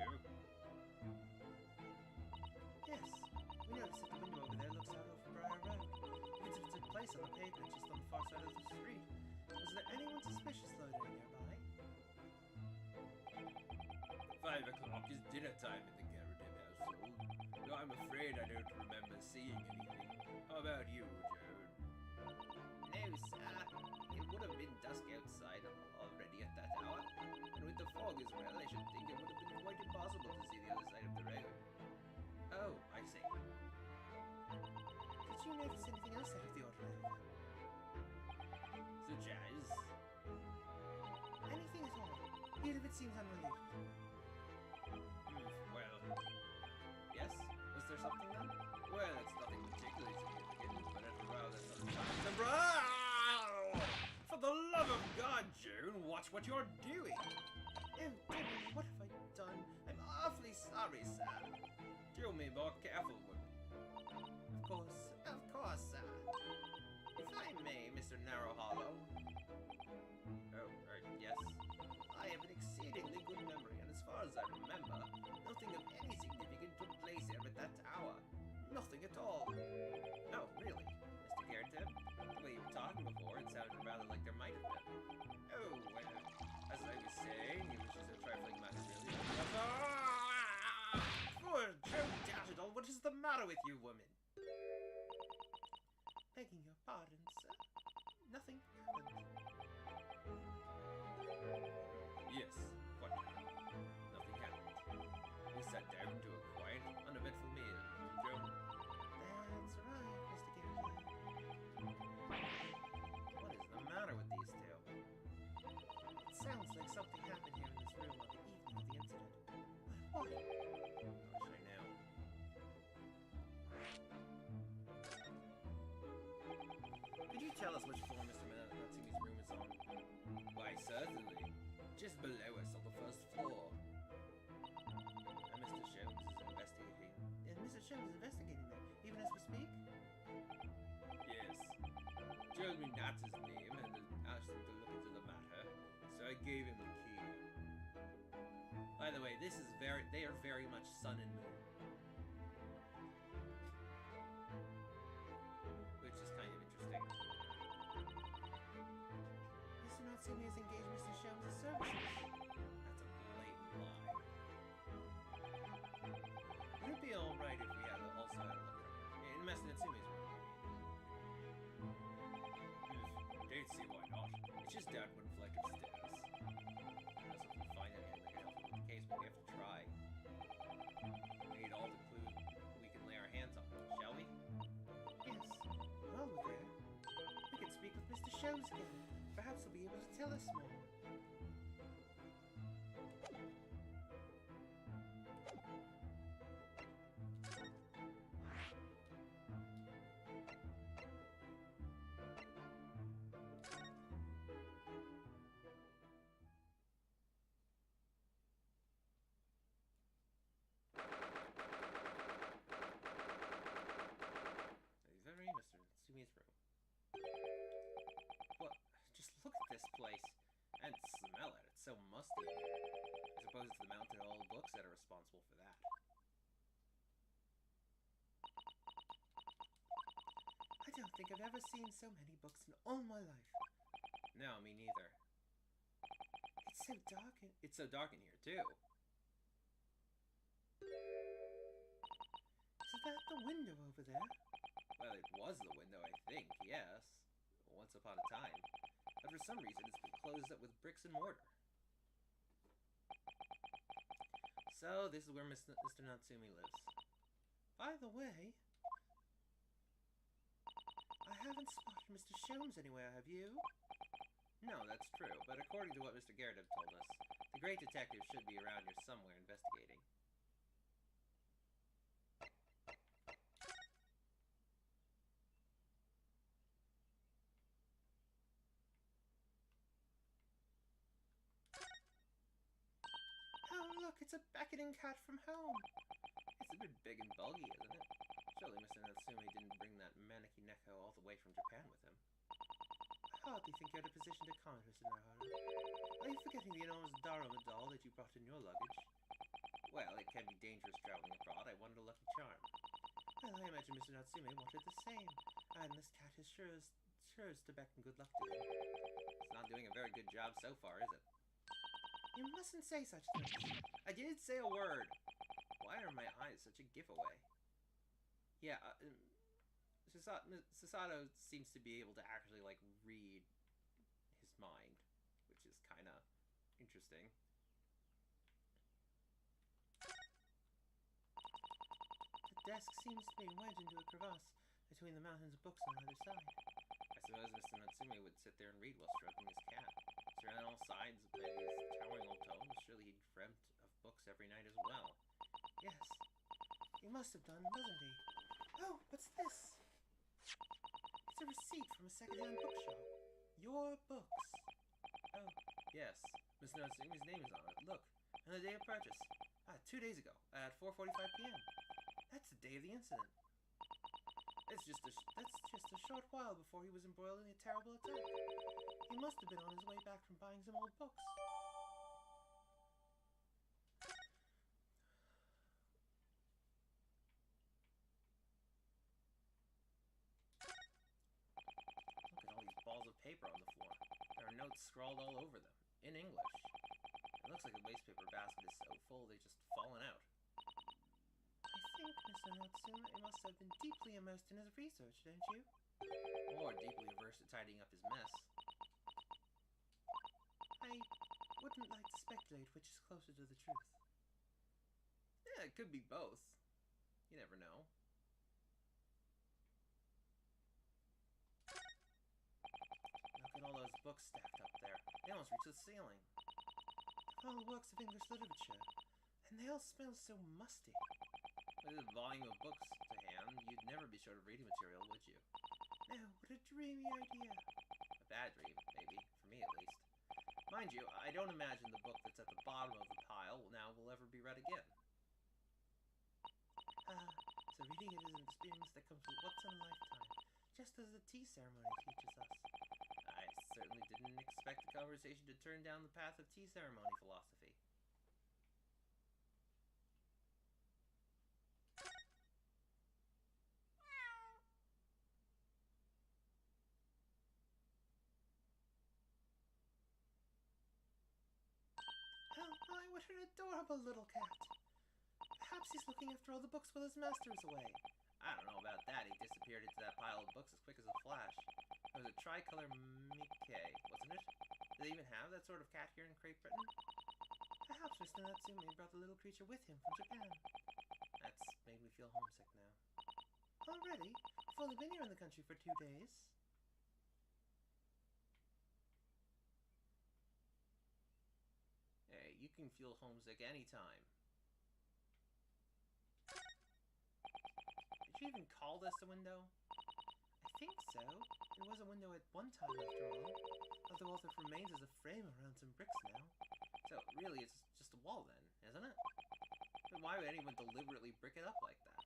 Yes, we noticed that the window over there looks out over Briar Road. The incident took place on the pavement just on the far side of the street. Was there anyone suspicious loitering nearby? 5 o'clock is dinner time in the Garrity household. Though I'm afraid I don't remember seeing anything. How about you, Joan? No, sir. It would have been dusk outside already at that hour. And with the fog as well, I should think it would have been quite impossible to see the other side of the road. Oh, I see. Did you notice anything else out of the ordinary? Such as? Anything at all, even if it seems unrelated. Well, yes? Was there something then? Well, it's nothing particularly significant, but at around that sort of time. For the love of God, June, watch what you're doing! Oh, Debbie, what have I done? I'm awfully sorry, sir. Do me more careful, woman. Of course, sir. If I may, Mr. Narrowhollow. Oh, yes. I have an exceedingly good memory, and as far as I remember, nothing of any significance took place here at that hour. Nothing at all. Oh, really? Mr. Garrett? The way you were talking before, it sounded rather like there might have been. Oh, well, as I was saying, it was just a trifling matter, really. Poor Joe Dashital, what is the matter with you, woman? Begging your pardon, sir. Nothing happened. Yes, what? Nothing happened. We sat down to a quiet, uneventful meal, Joe. That's right, Mr. Garrett. What is the matter with these two? It sounds like something happened here in this room on the evening of the incident. But what? Gosh, I know. Could you tell us which floor Mr. Natsumi's room is on? Why, certainly. Just below us on the first floor. And Mr. Jones is investigating. And Mr. Jones is investigating there, even as we speak? Yes. Told me that's his name and asked him to look into the matter, so I gave him the key. By the way, they are very much sun and moon. Which is kind of interesting. Mr. Natsumi has engaged Mr. Jones' services. That's a blatant lie. Would it be alright if we also had a look in Master Natsumi's room? Don't see why not. It's just down one flight of stairs. Unless if we find anything that can help with the case, but we have to try. We need all the clues we can lay our hands on, shall we? Yes. While we're there, we can speak with Mr. Jones again. Perhaps he'll be able to tell us more. place. And smell it. It's so musty. I suppose it's the mounted old books that are responsible for that. I don't think I've ever seen so many books in all my life. No, me neither. It's so dark in... It's so dark in here, too. Is that the window over there? Well, it was the window, I think, yes. Once upon a time. But for some reason, it's been closed up with bricks and mortar. So, this is where Mr. Natsumi lives. By the way, I haven't spotted Mr. Sholmes anywhere, have you? No, that's true, but according to what Mr. Garrett told us, the great detective should be around here somewhere investigating. Oh, look, it's a beckoning cat from home. It's a bit big and bulgy, isn't it? Surely Mr. Natsume didn't bring that Maneki Neko all the way from Japan with him. I hardly think you're in a position to comment, Mr. Naruto. Are you forgetting the enormous Daruma doll that you brought in your luggage? Well, it can be dangerous traveling abroad. I wanted a lucky charm. Well, I imagine Mr. Natsume wanted the same. And this cat is sure as to beckon good luck to him. It's not doing a very good job so far, is it? You mustn't say such things. I did say a word! Why are my eyes such a giveaway? Yeah, Susato seems to be able to actually, like, read his mind, which is kind of interesting. The desk seems to be wedged into a crevasse between the mountains of books on either side. I suppose Mr. Natsume would sit there and read while stroking his cat. Surrounded on all sides by these towering old tomes, surely he'd dreamt of books every night as well. Yes, he must have done, doesn't he? Oh, what's this? It's a receipt from a second-hand bookshop. Your books. Oh, yes. Mr. Natsume's name is on it. Look, and the day of purchase. 2 days ago, at 4:45 p.m. That's the day of the incident. That's just a short while before he was embroiled in a terrible attack. He must have been on his way back from buying some old books. Look at all these balls of paper on the floor. There are notes scrawled all over them, in English. It looks like the wastepaper basket is so full they've just fallen out. I think Mr. Natsume must have been deeply immersed in his research, don't you? Or deeply averse to tidying up his mess. I wouldn't like to speculate which is closer to the truth. Yeah, it could be both. You never know. Look at all those books stacked up there. They almost reach the ceiling. All works of English literature. And they all smell so musty. With a volume of books to hand, you'd never be short of reading material, would you? No, what a dreamy idea. A bad dream, maybe. For me, at least. Mind you, I don't imagine the book that's at the bottom of the pile will ever be read again. So reading it is an experience that comes with once in a lifetime, just as the tea ceremony teaches us. I certainly didn't expect the conversation to turn down the path of tea ceremony philosophy. Oh my, what an adorable little cat. Perhaps he's looking after all the books while his master is away. I don't know about that. He disappeared into that pile of books as quick as a flash. It was a tricolor Mickey, wasn't it? Do they even have that sort of cat here in Great Britain? Perhaps Mr. Natsume brought the little creature with him from Japan. That's made me feel homesick now. Already? I've only been here in the country for 2 days. Hey, you can feel homesick anytime. Did you even call this a window? I think so. It was a window at one time, after all. Although all that remains is a frame around some bricks now. So, really, it's just a wall then, isn't it? Then why would anyone deliberately brick it up like that?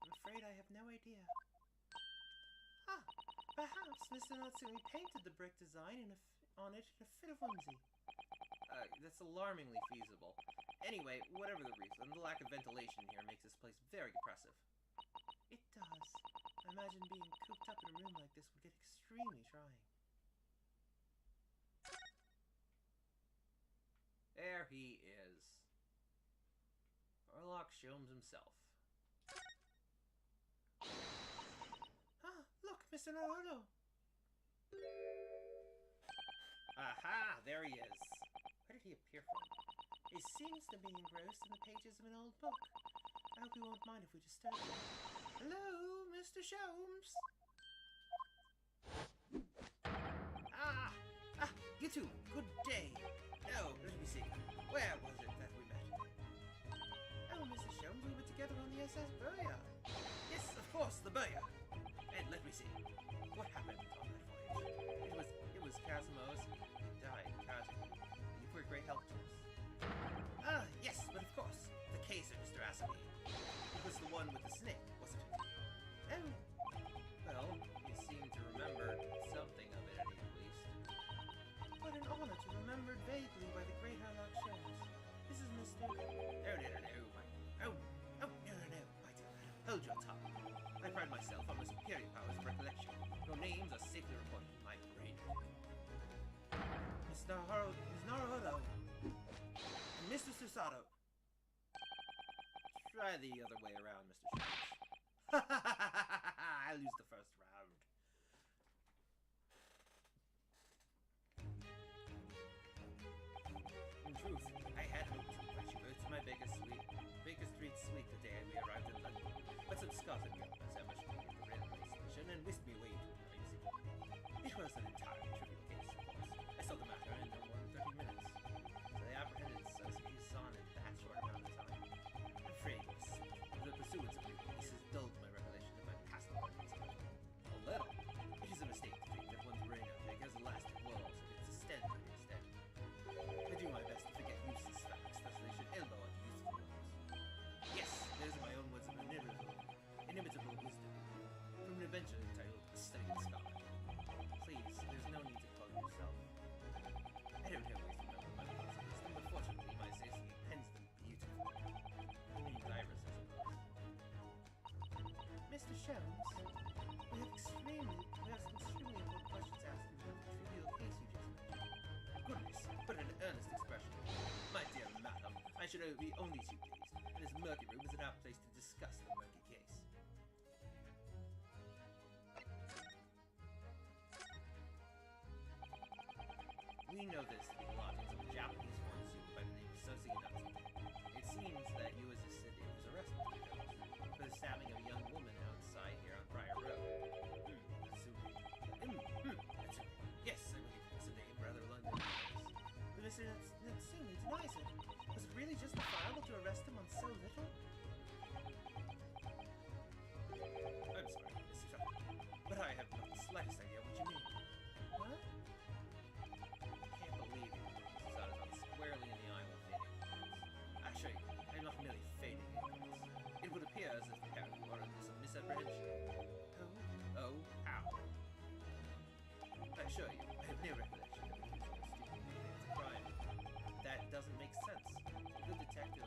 I'm afraid I have no idea. Ah, perhaps Mr. Natsume painted the brick design on it in a fit of whimsy. That's alarmingly feasible. Anyway, whatever the reason, the lack of ventilation here makes this place very oppressive. It does. I imagine being cooped up in a room like this would get extremely trying. There he is. Orlock Sholmes himself. Ah, look, Mr. Naruto! Aha! There he is. Where did he appear from? He seems to be engrossed in the pages of an old book. I hope you won't mind if we disturb him. Hello, Mr. Sholmes? too. Good day. Now, let me see. Where was it that we met? Oh, Mr. Sholmes, we were together on the SS Burya. Yes, of course, the Burya. And let me see. What happened on that voyage? It was Casimos. He died, tragically. You were a great help to us. Ah, yes, but of course. The case of Mr. Asabi. It was the one with the snake, wasn't it? Oh. Well, you seem to remember something of it, at least. What an honor to remember it vaguely by the great Harlock Sholmes. This is Mr. Oh, no, my... Oh, no, my dear madam. Hold your tongue. I pride myself on my superior powers of recollection. Your names are safely recorded in my brain. Miss Naruhodo. And Mr. Susato. Try the other way around, Mr. Sholmes. I lose the first round. In truth, I had hoped to invite you both to my Baker Street suite the day we arrived in London, but some Scotland governments ambushed me at the railway station and whisked me away to Crazy. It was an entirely trivial case, of course. I saw the matter in no more than 30 minutes. So they apprehended Soseki San in that short amount of time. I'm afraid, the pursuance of new cases dulled my recollection of my past appointments. A little. It is a mistake to think that one's brain outbreak has elastic walls and its extent to the extent. I do my best to forget useless facts, thus they should elbow at useful ones. Yes, those are my own words of inimitable wisdom, from an adventure entitled A Study in Scotland. Please, there's no need to quote yourself. I don't have ways to remember my words of wisdom, but fortunately my Soseki pens them beautifully. Means Iris, I suppose. Mr. Sholmes, we have extremely important questions asked in the trivial case you just mentioned. Goodness, but an earnest expression. My dear madam, I should be only too pleased, and this murky room is an apt place to discuss the murky case. We know this to be the lodgings of a Japanese foreign student by the name of Soseki Natsume. It seems that you assisted in his arrest, Mr. Sholmes, for the stabbing of a young woman outside here on Briar Road. Natsume. Natsume. Yes, I believe it's a name rather London. But Mr. Natsume denies it. Was it really justifiable to arrest him on so little? I'm sorry, Mr. Sholmes, but I have not the slightest idea what you mean. What? I can't believe it. Mrs. Addison squarely in the eye while fading ignorance. Actually, I'm not merely fading ignorance. It would appear as if the parent were under some misapprehension. Oh, how? I assure you, I have no recollection of accusing a student of a crime. That doesn't make sense. The good detective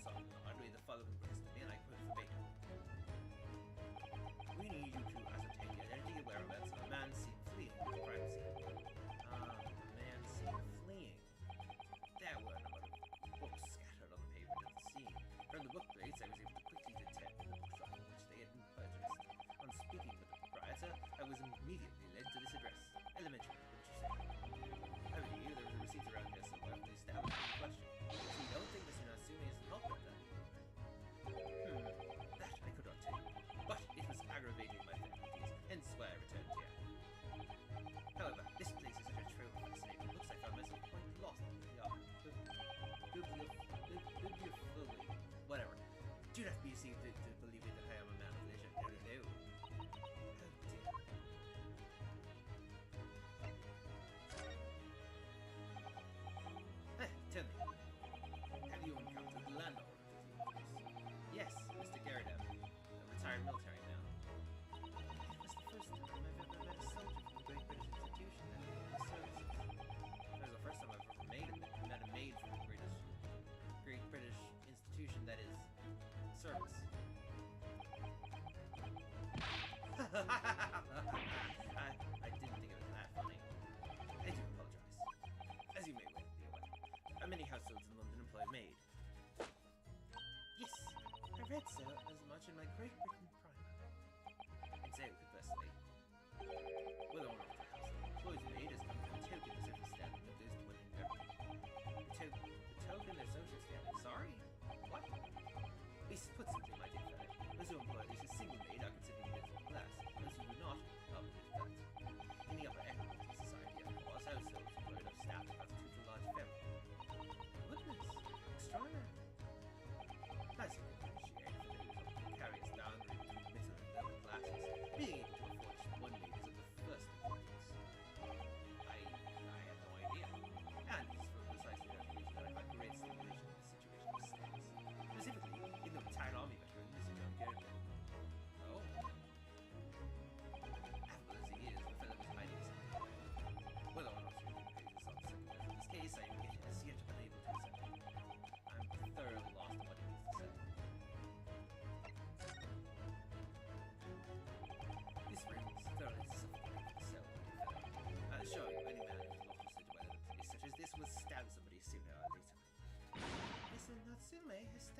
saw oddly the following words to me, and I quote verbatim. We need you to ascertain the identity and whereabouts of a man seen fleeing from the crime scene. Ah, a man seen fleeing. There were a number of books scattered on the pavement at the scene. From the book crates, I was able to quickly detect the bookshop in which they had been purchased. On speaking with the proprietor, I was immediately led to this address. Elementary, wouldn't you say? I believe there was a receipt around here somewhere for the establishment in question. So you don't think Mr. Natsume is the culprit, then? That I could not tell you. But it was aggravating my faculties, hence why I returned here. However, this place is such a trove of fascinating books I found myself quite lost in the yard. Whatever. Do not be deceived to believe that I am a man of leisure. No. Oh dear. Tell me, have you encountered the landlord of this place? Yes, Mr. Garrideb, a retired military man. It was the first time I've ever met a soldier from the Great British Institution that had been in services. It was the first time I've ever met a maid from the Great British Institution that is service. I didn't think it was that funny. I do apologize. As you may well be aware, many households in London employ a maid. Yes, I read so as much in my Great Britain primer. And so, conversely, whether or not the household employs a maid has come to token the social standing of those dwelling therein. The token their social standing? Sorry? What? Put simply, my dear fellow, those who employ at least a single maid are considered middle class. Those who do not are beneath that. In the upper echelons of society, of course,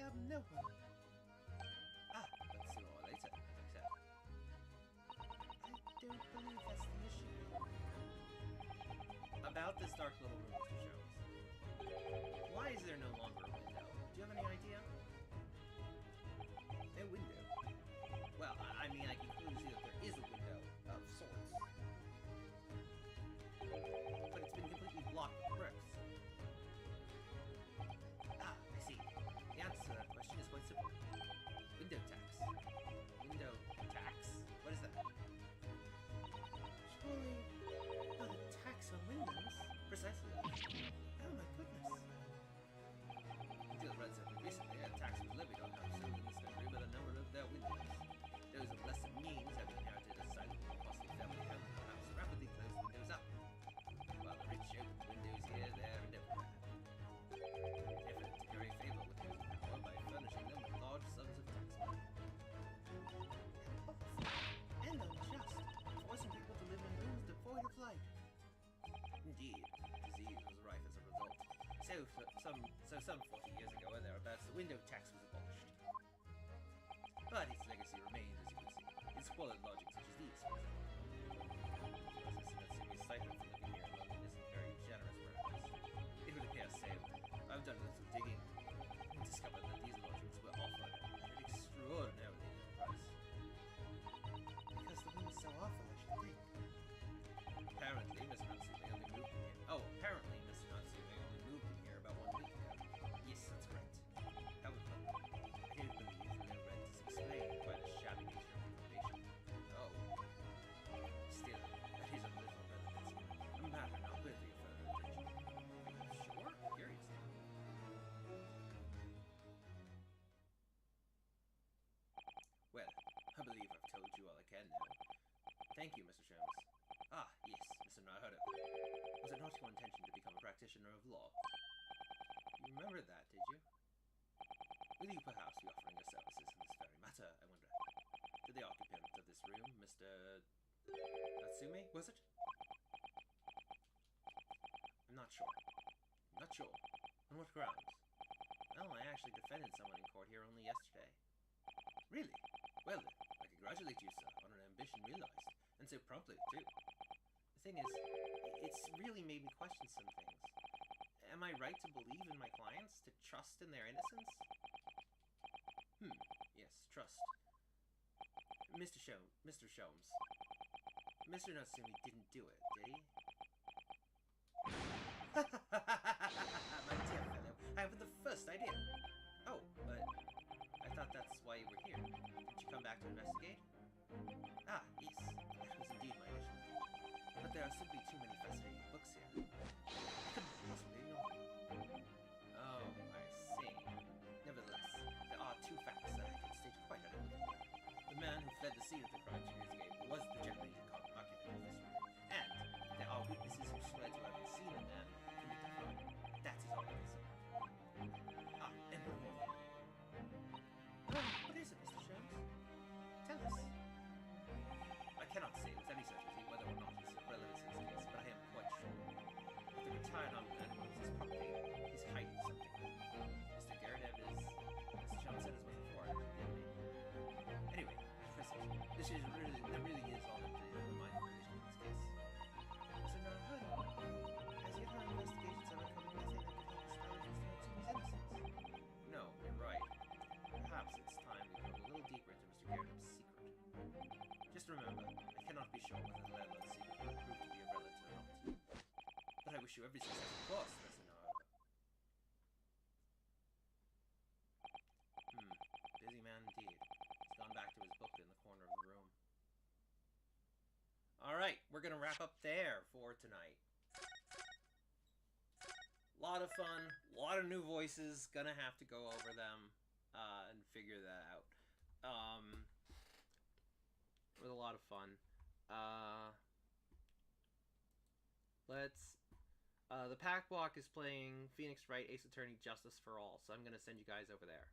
have no one. Ah, but sooner or later, as I said. I don't believe that's the issue. About this dark little room, Mr. Jones. Why is there no longer a window? Do you have any idea? No window. Well, I mean, I can clearly see that there is a window of sorts. But it's been completely blocked with bricks. Ah, I see. The answer to that question is quite simple. Window tax. Window tax? What is that? Surely not a tax on windows? Precisely. Oh my goodness. Until relatively recently, a tax was levied on houses in this country by the number of their windows. Those of lesser means have inherited a sizable costly family home in the house, rapidly closed windows up, while the rich opened windows here, there, and everywhere. In an effort to curry favour with those in power by furnishing them with large sums of tax money. And unjust, forcing people to live in rooms devoid of light. Indeed, disease was rife as a result. Some 40 years ago or thereabouts, the window tax was abolished. But its legacy remains, as you can see, in squalid lodgings such as these, for example. Mr. Natsumi's stipend for living here in London isn't very generous, perhaps. It would appear so. I've done a little digging and discovered that these lodgings were offered at an extraordinarily low price. Because the room is so awful, I should think. Apparently, Mr. Natsume only moved in here. Oh, apparently, Mr. Natsume only moved in here about 1 week ago. Yes, that's correct. However, I don't believe the low rent is explained by the shabby nature of the accommodation. Oh. Still, that is of little relevance here. A matter not worthy of further attention. Sure? Curious. Well, I believe I've told you all I can now. Thank you, Mr. Sholmes. Ah, yes, Mr. Naruto. Was it not your intention to become a practitioner of law? You remember that, did you? Will you perhaps be offering your services in this very matter, I wonder? To the occupant of this room, Mr. Natsume, was it? I'm not sure. Not sure. On what grounds? Well, I actually defended someone in court here only yesterday. Really? Well then, I congratulate you, sir, on an ambition realized. And so promptly, too. The thing is, it's really made me question some things. Am I right to believe in my clients? To trust in their innocence? Yes, trust. Mr. Sholmes. Mr. Natsume didn't do it, did he? My dear fellow, I haven't the first idea. Oh, but I thought that's why you were here. Did you come back to investigate? Ah, yes, that was indeed my mission. But there are simply too many fascinating books here. I couldn't possibly ignore them. Oh, I see. Nevertheless, there are two facts that I can state quite unequivocally. The man who fled the scene of the crime 2 years ago was the decorated occupant of this room. And there are witnesses who swear to having seen a man commit the crime. That is all I can say. Ah, and one more thing. What is it, Mr. Sholmes? Tell us. I cannot say with any certainty whether or not it's relevant to this case, but I am quite sure. If the retired army man owns this property, he's hiding something. Mr. Geradev is, as John said, is with the foreign. Anyway, present. There really is all that the mind religion in this case. Mr. Naruto, as yet our investigations have uncovered nothing that could help establish Mr. Natsume's innocence. No, you're right. Perhaps it's time we probe a little deeper into Mr. Geradev's secret. Just remember, I cannot be sure whether the landlord's secret will prove to be irrelevant or not. But I wish you every success, of course, Mr. Naruto. Busy man indeed. He's gone back to his book in the corner of the room. Alright, we're gonna wrap up there for tonight. Lot of fun, a lot of new voices, gonna have to go over them and figure that out. It was a lot of fun. The Pack Block is playing Phoenix Wright Ace Attorney Justice for All, so I'm gonna send you guys over there.